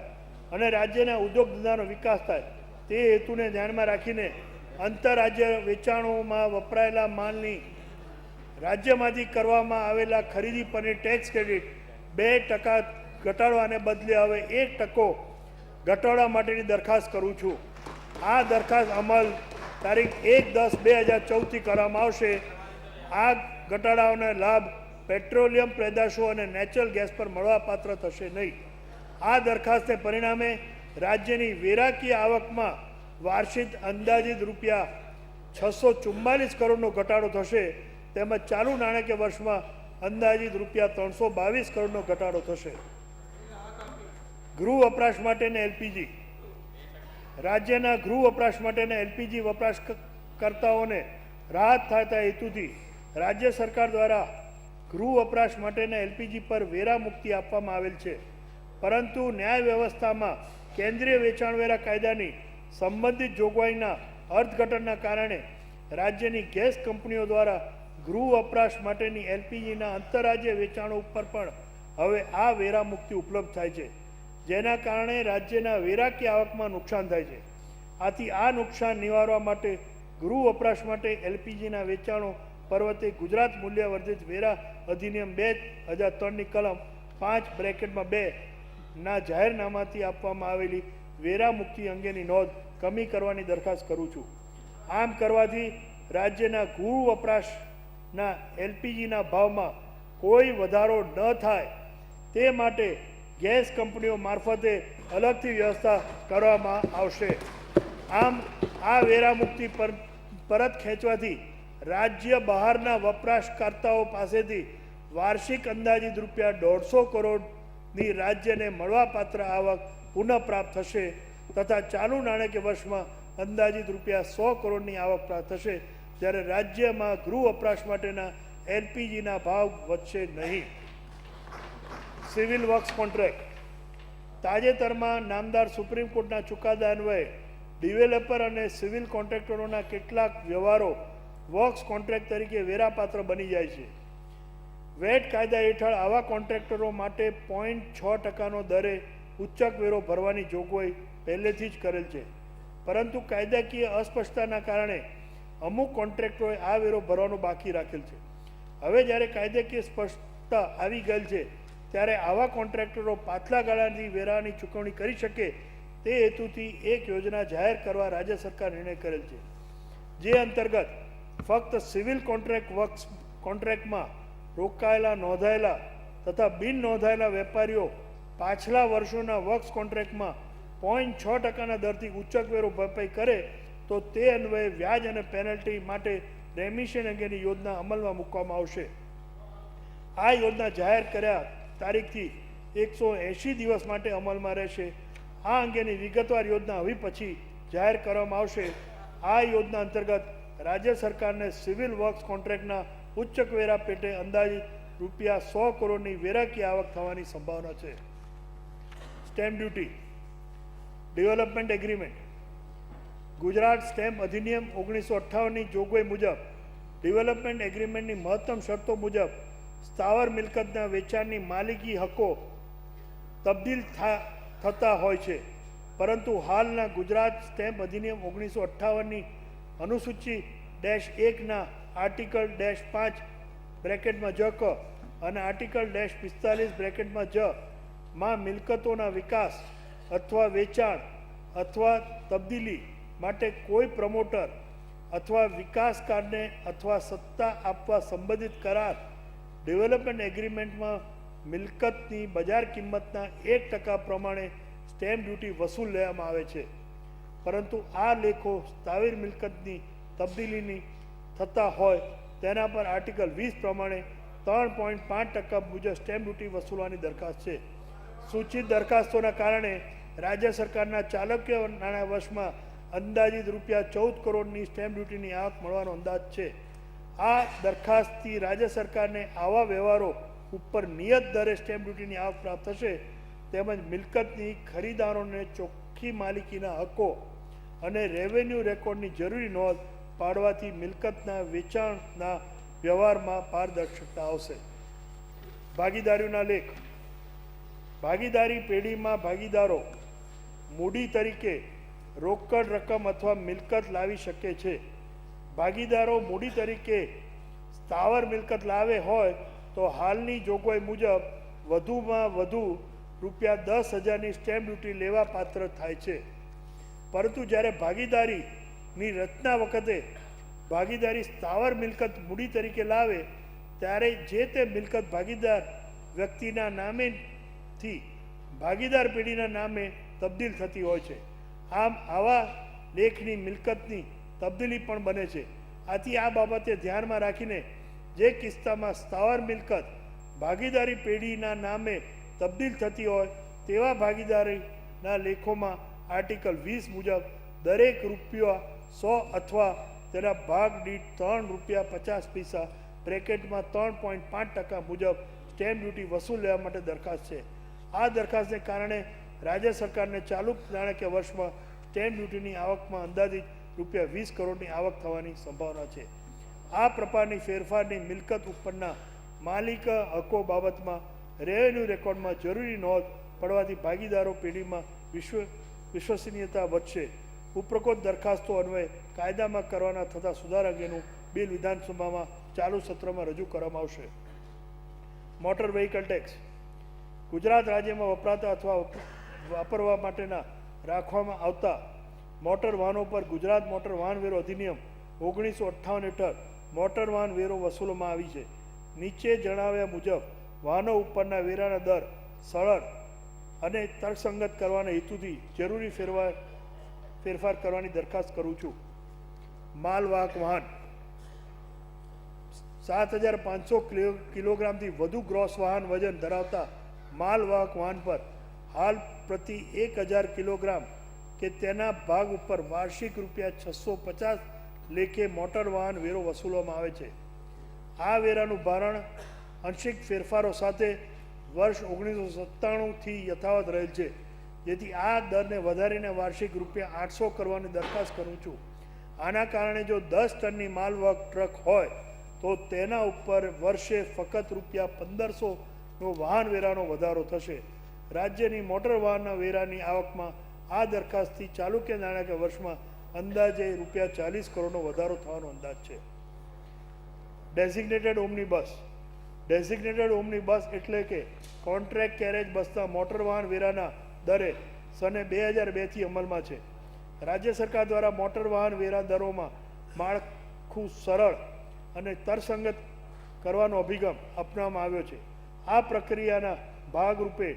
B: અને રાજ્યના ઉદ્યોગ ધંધાનો વિકાસ થાય. તે હેતુને ધ્યાનમાં રાખીને આંતરરાજ્ય વેચાણોમાં વપરાયેલા માલની રાજ્યમાંથી કરવામાં આવેલા ખરીદી પરની ટેક્સ ક્રેડિટ 2% ઘટાડવાને બદલે હવે 1% ઘટાડવા માટેની દરખાસ્ત કરું છું. આ દરખાસ્ત અમલ તારીખ 1/10/2014થી કરવામાં આવશે. આ ઘટાડાઓનો લાભ પેટ્રોલિયમ પેદાશો અને નેચરલ ગેસ પર મળવાપાત્ર થશે નહીં. આ દરખાસ્તને પરિણામે રાજ્યની વેરાકીય આવકમાં વાર્ષિક અંદાજિત રૂપિયા 644 કરોડનો ઘટાડો થશે, તેમજ ચાલુ નાણાકીય વર્ષમાં અંદાજિત રૂપિયા 322 કરોડનો ઘટાડો થશે. ગૃહ વપરાશ માટેના એલપીજી. રાજ્યના ગૃહ વપરાશ માટેના એલપીજી વપરાશકર્તાઓને રાહત થતા હેતુથી રાજ્ય સરકાર દ્વારા ગૃહ વપરાશ માટેના એલપીજી પર વેરા મુક્તિ આપવામાં આવેલ છે, પરંતુ ન્યાય વ્યવસ્થામાં કેન્દ્રીય વેચાણવેરા કાયદાની સંબંધિત જોગવાઈના અર્થઘટનના કારણે રાજ્યની ગેસ કંપનીઓ દ્વારા ગૃહ વપરાશ માટેની એલપીજીના આંતરરાજ્ય વેચાણો ઉપર પણ હવે આ વેરા મુક્તિ ઉપલબ્ધ થાય છે, જેના કારણે રાજ્યના વેરાકી આવકમાં નુકસાન થાય છે. આથી આ નુકસાન નિવારવા માટે ગૃહ વપરાશ માટે એલપીજીના વેચાણો પર્વતે ગુજરાત મૂલ્ય વર્ધિત વેરા અધિનિયમ 2003ની કલમ 5(2)ના જાહેરનામાથી આપવામાં આવેલી વેરા મુક્તિ અંગેની નોંધ કમી કરવાની દરખાસ્ત કરું છું. આમ કરવાથી રાજ્યના ગૃહ વપરાશના એલપીજીના ભાવમાં કોઈ વધારો ન થાય તે માટે ગેસ કંપનીઓ મારફતે અલગથી વ્યવસ્થા કરવામાં આવશે. આમ આ વેરામુક્તિ પરત ખેંચવાથી રાજ્ય બહારના વપરાશકર્તાઓ પાસેથી વાર્ષિક અંદાજિત ₹150 કરોડની રાજ્યને મળવાપાત્ર આવક પુનઃપ્રાપ્ત થશે તથા ચાલુ નાણાકીય વર્ષમાં અંદાજિત ₹100 કરોડની આવક પ્રાપ્ત થશે, જ્યારે રાજ્યમાં ગૃહ વપરાશ માટેના એલપીજીના ભાવ વધશે નહીં. Civil works contract. તાજેતરમાં નામદાર સુપ્રીમ કોર્ટના ચુકાદા અન્વયે ડિવેલપર અને સિવિલ કોન્ટ્રાક્ટરોના કેટલાક વ્યવહારો વર્ક્સ કોન્ટ્રાક્ટ તરીકે વેરાપાત્ર બની જાય છે. વેટ કાયદા હેઠળ આવા કોન્ટ્રાક્ટરો માટે 0.6% દરે ઉચ્ચક વેરો ભરવાની જોગવાઈ પહેલેથી જ કરેલ છે, પરંતુ કાયદાકીય અસ્પષ્ટતાના કારણે અમુક કોન્ટ્રાક્ટરોએ આ વેરો ભરવાનું બાકી રાખેલ છે. હવે જ્યારે કાયદાકીય સ્પષ્ટતા આવી ગયેલ છે ત્યારે આવા કોન્ટ્રાક્ટરો પાછલા ગાળાની વેરાની ચૂકવણી કરી શકે તે હેતુથી એક યોજના જાહેર કરવા રાજ્ય સરકાર નિર્ણય કરેલ છે, જે અંતર્ગત ફક્ત સિવિલ વર્ક્સ કોન્ટ્રાક્ટમાં રોકાયેલા, નોંધાયેલા તથા બિન નોંધાયેલા વેપારીઓ પાછલા વર્ષોના વર્ક્સ કોન્ટ્રાક્ટમાં 0.6%ના દરથી ઉચ્ચક વેરો ભરપાઈ કરે તો તે અન્વયે વ્યાજ અને પેનલ્ટી માટે રેમિશન અંગેની યોજના અમલમાં મૂકવામાં આવશે. આ યોજના જાહેર કર્યા તારીખથી 180 દિવસ માટે અમલમાં રહેશે. આ અંગેની વિગતવાર યોજના હવે પછી જાહેર કરવામાં આવશે. આ યોજના અંતર્ગત રાજ્ય સરકારને સિવિલ વર્ક્સ કોન્ટ્રાક્ટના ઉચ્ચક વેરા પેટે અંદાજિત ₹100 કરોડની વેરાકીય આવક થવાની સંભાવના છે. Stamp duty development agreement. Gujarat stamp અધિનિયમ 1958ની જોગવાઈ મુજબ ડેવલપમેન્ટ એગ્રીમેન્ટની મહત્તમ શરતો મુજબ સ્થાવર મિલકતના વેચાણની માલિકી હકો તબદીલ થતા હોય છે, પરંતુ હાલના ગુજરાત સ્ટેમ્પ અધિનિયમ 1958ની અનુસૂચિ -1ના આર્ટિકલ -5 બ્રેકેટમાં જ ક અને આર્ટિકલ -45 જ માં મિલકતોના વિકાસ અથવા વેચાણ અથવા તબદીલી માટે કોઈ પ્રમોટર અથવા વિકાસકારને અથવા સત્તા આપવા સંબંધિત કરાર ડેવલપમેન્ટ એગ્રીમેન્ટમાં મિલકતની બજાર કિંમતના 1% પ્રમાણે સ્ટેમ્પ ડ્યુટી વસૂલ લેવામાં આવે છે, પરંતુ આ લેખો સ્થાવર મિલકતની તબદીલીની થતા હોય તેના પર આર્ટિકલ 20 પ્રમાણે 3.5% મુજબ સ્ટેમ્પ ડ્યુટી વસૂલવાની દરખાસ્ત છે. સૂચિત દરખાસ્તોના કારણે રાજ્ય સરકારના ચાલકીય નાણાં વર્ષમાં અંદાજિત ₹14 કરોડની સ્ટેમ્પ ડ્યુટીની આવક મળવાનો અંદાજ છે. આ દરખાસ્તથી રાજ્ય સરકારને આવા વ્યવહારો ઉપર નિયત દરે સ્ટેમ્પ ડ્યુટીની આવક પ્રાપ્ત થશે, તેમજ મિલકતની ખરીદારોને ચોખ્ખી માલિકીના હકો અને રેવન્યુ રેકોર્ડની જરૂરી નોંધ પાડવાથી મિલકતના વેચાણના વ્યવહારમાં પારદર્શકતા આવશે. ભાગીદારીઓના લેખ. ભાગીદારી પેઢીમાં ભાગીદારો મૂડી તરીકે રોકડ રકમ અથવા મિલકત લાવી શકે છે. ભાગીદારો મૂડી તરીકે સ્થાવર મિલકત લાવે હોય તો હાલની જોગવાઈ મુજબ વધુમાં વધુ ₹10,000ની સ્ટેમ્પ ડ્યુટી લેવા પાત્ર થાય છે, પરંતુ જ્યારે ભાગીદારીની રચના વખતે ભાગીદારી સ્થાવર મિલકત મૂડી તરીકે લાવે ત્યારે જે તે મિલકત ભાગીદાર વ્યક્તિના નામેથી ભાગીદાર પેઢીના નામે તબદીલ થતી હોય છે. આમ આવા લેખની મિલકતની તબદીલી પણ બને છે. આથી આ બાબતે ધ્યાનમાં રાખીને જે કિસ્સામાં સ્થાવર મિલકત ભાગીદારી પેઢીના નામે તબદીલ થતી હોય તેવા ભાગીદારીના લેખોમાં આર્ટિકલ 20 મુજબ દરેક ₹100 અથવા તેના ભાગ દીઠ ₹3.50 બ્રેકેટમાં 3.5% મુજબ સ્ટેમ્પ ડ્યુટી વસૂલ લેવા માટે દરખાસ્ત છે. આ દરખાસ્તને કારણે રાજ્ય સરકારને ચાલુ નાણાકીય વર્ષમાં સ્ટેમ્પ ડ્યુટીની આવકમાં અંદાજિત ₹20 કરોડની આવક થવાની સંભાવના છે. આ પ્રકારની ફેરફારની મિલકત ઉપરના માલિક હકો બાબતમાં રેવન્યુ રેકોર્ડમાં જરૂરી નોંધ પડવાથી ભાગીદારો પેઢીમાં વિશ્વસનીયતા વધશે. ઉપરોક્ત દરખાસ્તો અન્વયે કાયદામાં કરવાના થતા સુધારા અંગેનું બિલ વિધાનસભામાં ચાલુ સત્રમાં રજૂ કરવામાં આવશે. Motor vehicle tax. ગુજરાત રાજ્યમાં વપરાતા અથવા વાપરવા માટેના રાખવામાં આવતા મોટર વાહનો પર ગુજરાત મોટર વાહન વેરો અધિનિયમ 1958 હેઠળ મોટર વાહન વેરો વસૂલવામાં આવી છે. નીચે જણાવ્યા મુજબ વાહનો ઉપરના વેરાના દર સરળ અને તર્કસંગત કરવાના હેતુથી જરૂરી ફેરફાર કરવાની દરખાસ્ત કરું છું. માલવાહક વાહન 7,500 કિલોગ્રામથી વધુ ગ્રોસ વાહન વજન ધરાવતા માલવાહક વાહન પર હાલ પ્રતિ 1,000 કિલોગ્રામ કે તેના ભાગ ઉપર વાર્ષિક ₹650 લેખે મોટર વાહન વેરો વસૂલવામાં આવે છે. આ વેરાનું ભારણ આંશિક ફેરફારો સાથે વર્ષ 1997થી યથાવત રહેલ છે, જેથી આ દરને વધારીને વાર્ષિક ₹800 કરવાની દરખાસ્ત કરું છું. આના કારણે જો 10 ટનની માલવાહક ટ્રક હોય તો તેના ઉપર વર્ષે ફક્ત ₹1,500નો વાહન વેરાનો વધારો થશે. રાજ્યની મોટર વાહનના વેરાની આવકમાં આ દરખાસ્તથી ચાલુક્ય નાણાકીય વર્ષમાં અંદાજે ₹40 કરોડનો વધારો થવાનો અંદાજ છે. ડેઝિગ્નેટેડ ઓમની બસ. ડેઝિગ્નેટેડ ઓમની બસ એટલે કે કોન્ટ્રાક્ટ કેરેજ બસના મોટર વાહન વેરાના દરે સને 2002થી અમલમાં છે. રાજ્ય સરકાર દ્વારા મોટર વાહન વેરા દરોમાં માળખું સરળ અને તર્કસંગત કરવાનો અભિગમ અપનાવવામાં આવ્યો છે. આ પ્રક્રિયાના ભાગરૂપે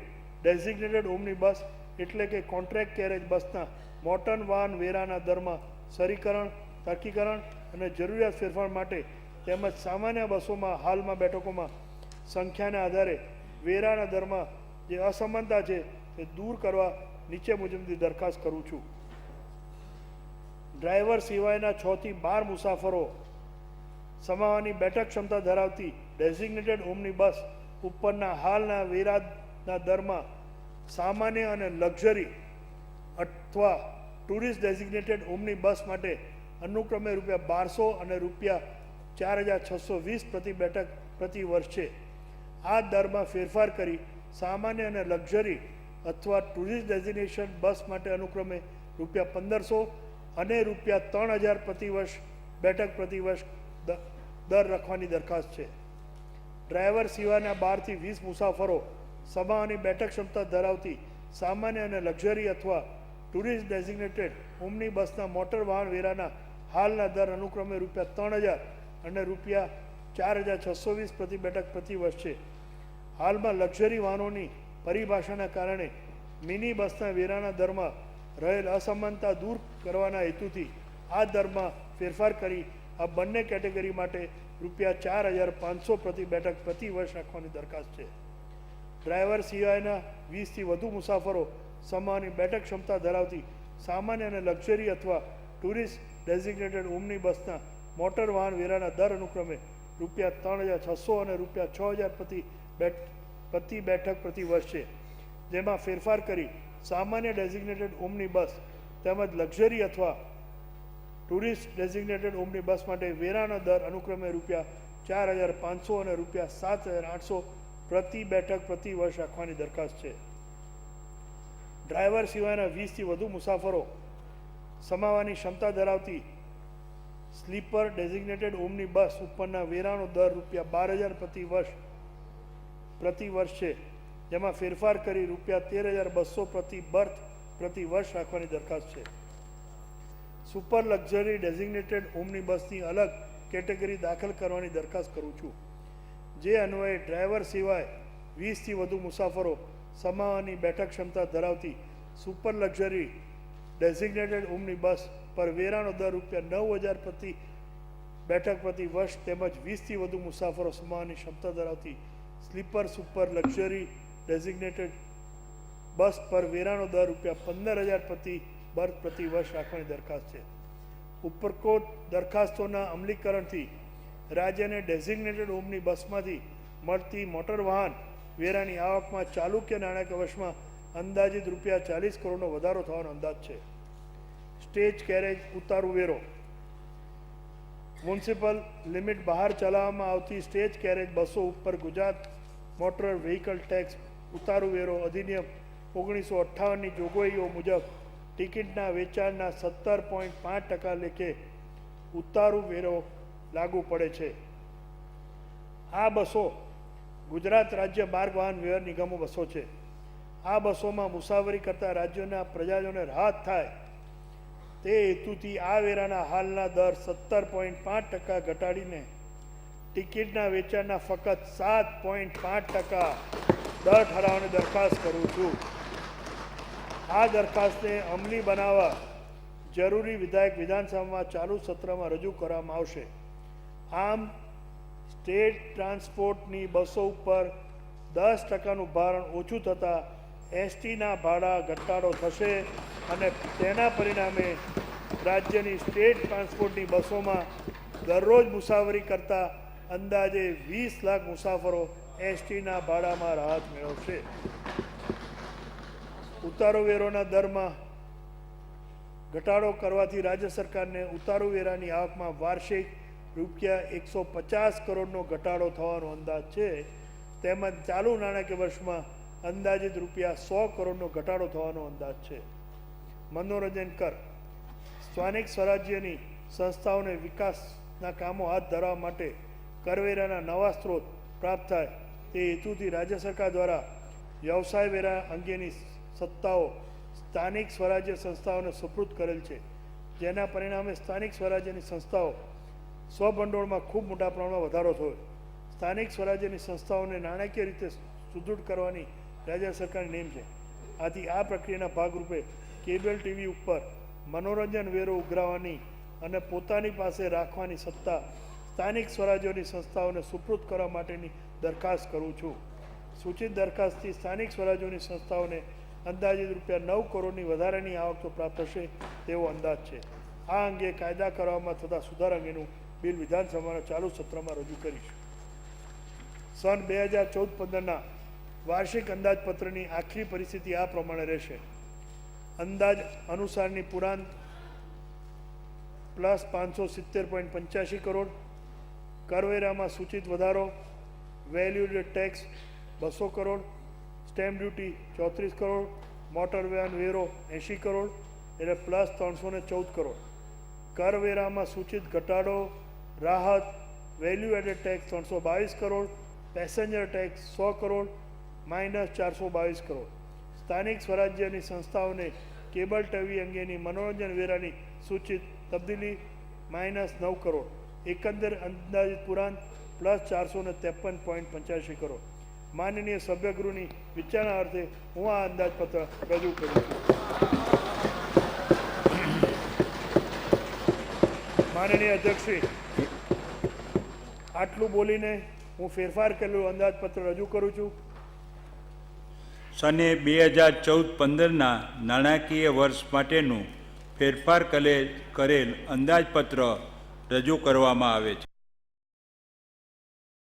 B: ડેઝિગ્નેટેડ ઓમની બસ એટલે કે કોન્ટ્રાક્ટ કેરેજ બસના મોટર વાહન વેરાના દરમાં સરળીકરણ, તર્કીકરણ અને જરૂરિયાત ફેરફાર માટે તેમજ સામાન્ય બસોમાં હાલમાં બેઠકોમાં સંખ્યાના આધારે વેરાના દરમાં જે અસમાનતા છે તે દૂર કરવા નીચે મુજબની દરખાસ્ત કરું છું. ડ્રાઈવર સિવાયના 6 થી 12 મુસાફરો સમાવવાની બેઠક ક્ષમતા ધરાવતી ડેઝિગ્નેટેડ ઓમની બસ ઉપરના હાલના વેરાના દરમાં સામાન્ય અને લક્ઝરી અથવા ટુરિસ્ટ ડેઝિગ્નેટેડ ઓમની બસ માટે અનુક્રમે ₹1,200 અને ₹4,620 પ્રતિ બેઠક પ્રતિ વર્ષ છે. આ દરમાં ફેરફાર કરી સામાન્ય અને લક્ઝરી અથવા ટુરિસ્ટ ડેઝિગ્નેશન બસ માટે અનુક્રમે ₹1,500 અને ₹3,000 પ્રતિ વર્ષ બેઠક પ્રતિ વર્ષ દર રાખવાની દરખાસ્ત છે. ડ્રાઈવર સિવાયના 12 થી 20 મુસાફરો સમાવવાની બેઠક ક્ષમતા ધરાવતી સામાન્ય અને લક્ઝરી અથવા ટુરિસ્ટ ડેઝિગ્નેટેડ ઓમની બસના મોટર વાહન વેરાના હાલના દર અનુક્રમે ₹3,000 અને ₹4,620 પ્રતિ બેઠક પ્રતિ વર્ષ છે. હાલમાં લક્ઝરી વાહનોની પરિભાષાના કારણે મિની બસના વેરાના દરમાં રહેલ અસમાનતા દૂર કરવાના હેતુથી આ દરમાં ફેરફાર કરી આ બંને કેટેગરી માટે ₹4,500 પ્રતિ બેઠક પ્રતિ વર્ષ રાખવાની દરખાસ્ત છે. ડ્રાઈવર સિવાયના 20 થી વધુ મુસાફરો સમાવવાની બેઠક ક્ષમતા ધરાવતી સામાન્ય અને લક્ઝરી અથવા ટુરિસ્ટ ડેઝિગ્નેટેડ ઓમની બસના મોટર વાહન વેરાના દર અનુક્રમે ₹3,600 અને ₹6,000 પ્રતિ બેઠક પ્રતિ વર્ષ છે, જેમાં ફેરફાર કરી સામાન્ય ડેઝિગ્નેટેડ ઓમની બસ તેમજ લક્ઝરી અથવા ટુરિસ્ટ ડેઝિગ્નેટેડ ઓમની બસ માટે વેરાનો દર અનુક્રમે ₹4,500 અને ₹7,800 પ્રતિ બેઠક પ્રતિ વર્ષ રાખવાની દરખાસ્ત છે. ડ્રાઈવર સિવાયના 20 થી વધુ મુસાફરો સમાવવાની ક્ષમતા ધરાવતી સ્લીપર ડેઝિગ્નેટેડ ઓમની બસ ઉપરના વેરાનો દર ₹12,000 પ્રતિ વર્ષ છે, જેમાં ફેરફાર કરી ₹13,200 પ્રતિ બર્થ પ્રતિ વર્ષ રાખવાની દરખાસ્ત છે. સુપર લક્ઝરી ડેઝિગ્નેટેડ ઓમની બસની અલગ કેટેગરી દાખલ કરવાની દરખાસ્ત કરું છું, જે અન્વયે ડ્રાઈવર સિવાય 20 થી વધુ મુસાફરો સમાવવાની બેઠક ક્ષમતા ધરાવતી સુપર લક્ઝરી ડેઝિગ્નેટેડ ઓમની બસ પર વેરાનો દર ₹9,000 પ્રતિ બેઠક પ્રતિ વર્ષ તેમજ 20 થી વધુ મુસાફરો સમાવવાની ક્ષમતા ધરાવતી સ્લીપર સુપર લક્ઝરી ડેઝિગ્નેટેડ બસ પર વેરાનો દર ₹15,000 પ્રતિ બર્થ પ્રતિ વર્ષ રાખવાની દરખાસ્ત છે. ઉપરોક્ત દરખાસ્તોના અમલીકરણથી રાજ્યને ડેઝિગ્નેટેડ ઓમની બસમાંથી મળતી મોટર વાહન વેરાની આવકમાં ચાલુક્ય નાણાકીય વર્ષમાં અંદાજિત ₹40 કરોડનો વધારો થવાનો અંદાજ છે. સ્ટેજ કેરેજ ઉતારું વેરો. મ્યુનિસિપલ લિમિટ બહાર ચલાવવામાં આવતી સ્ટેજ કેરેજ બસો ઉપર ગુજરાત મોટર વ્હીકલ ટેક્સ ઉતારું વેરો અધિનિયમ 1958ની જોગવાઈઓ મુજબ ટિકિટના વેચાણના 17.5% લેખે ઉતારું વેરો લાગુ પડે છે. આ બસો ગુજરાત રાજ્ય માર્ગ વાહન વ્યવહાર નિગમો બસો છે. આ બસોમાં મુસાફરી કરતા રાજ્યોના પ્રજાજનોને રાહત થાય તે હેતુથી આ વેરાના હાલના દર 17.5% ઘટાડીને ટિકિટના વેચાણના ફક્ત 7.5% દર ઠરાવવાની દરખાસ્ત કરું છું. આ દરખાસ્તને અમલી બનાવવા જરૂરી વિધાયક વિધાનસભામાં ચાલુ સત્રમાં રજૂ કરવામાં આવશે. આમ સ્ટેટ ટ્રાન્સપોર્ટની બસો ઉપર 10%નું ભારણ ઓછું થતાં એસટીના ભાડા ઘટાડો થશે અને તેના પરિણામે રાજ્યની સ્ટેટ ટ્રાન્સપોર્ટની બસોમાં દરરોજ મુસાફરી કરતા અંદાજે 20 લાખ મુસાફરો એસટીના ભાડામાં રાહત મેળવશે. ઉતારો વેરોના દરમાં ઘટાડો કરવાથી રાજ્ય સરકારને ઉતારો વેરાની આવકમાં વાર્ષિક રૂપિયા 150 કરોડનો ઘટાડો થવાનો અંદાજ છે. તેમજ ચાલુ નાણાકીય વર્ષમાં અંદાજિત રૂપિયા 100 કરોડનો ઘટાડો થવાનો અંદાજ છે. મનોરંજન કર સ્થાનિક સ્વરાજ્યની સંસ્થાઓને વિકાસના કામો હાથ ધરવા માટે કરવેરાના નવા સ્ત્રોત પ્રાપ્ત થાય તે હેતુથી રાજ્ય સરકાર દ્વારા વ્યવસાય વેરા અંગેની સત્તાઓ સ્થાનિક સ્વરાજ્ય સંસ્થાઓને સુપૃત કરેલ છે. જેના પરિણામે સ્થાનિક સ્વરાજ્યની સંસ્થાઓ સ્વભંડોળમાં ખૂબ મોટા પ્રમાણમાં વધારો થયો. સ્થાનિક સ્વરાજ્યની સંસ્થાઓને નાણાકીય રીતે સુદૃઢ કરવાની રાજ્ય સરકારની નેમ છે. આથી આ પ્રક્રિયાના ભાગરૂપે કેબલ ટીવી ઉપર મનોરંજન વેરો ઉઘરાવવાની અને પોતાની પાસે રાખવાની સત્તા સ્થાનિક સ્વરાજ્યોની સંસ્થાઓને સુપૃત કરવા માટેની દરખાસ્ત કરું છું. સૂચિત દરખાસ્તથી સ્થાનિક સ્વરાજ્યોની સંસ્થાઓને અંદાજિત રૂપિયા 9 કરોડની વધારાની આવક તો પ્રાપ્ત થશે તેવો અંદાજ છે. આ અંગે કાયદા કરવામાં થતા સુધારા અંગેનું બિલ વિધાનસભાના ચાલુ સત્રમાં રજૂ કરીશું. સન 2014-15ના વાર્ષિક અંદાજપત્રની આખરી પરિસ્થિતિ આ પ્રમાણે રહેશે. અંદાજ અનુસારની પુરાંત પ્લસ 570.85 કરોડ, કરવેરામાં સૂચિત વધારો, value added tax 200 crore, stamp duty 34 crore, motor વાહન વેરો 80 કરોડ એટલે પ્લસ 314 કરોડ, કરવેરામાં સૂચિત ઘટાડો, રાહત, value added tax 322 crore, passenger tax 100 crore minus 422 crore, સ્થાનિક સ્વરાજ્યની સંસ્થાઓને કેબલ ટીવી અંગેની મનોરંજન વેરાની સૂચિત તબદીલી માઇનસ 9 કરોડ, એકંદર અંદાજિત પુરાંત પ્લસ 453.85 કરોડ. માનનીય સભ્યગૃહની વિચારણા અર્થે હું આ અંદાજપત્ર રજૂ કરું છું. માનનીય અધ્યક્ષશ્રી, આટલું બોલીને હું ફેરફાર કરેલું અંદાજપત્ર રજૂ કરું છું.
A: સને 2014-15ના નાણાકીય વર્ષ માટેનું ફેરફાર કરેલ અંદાજપત્ર રજૂ કરવામાં આવે છે.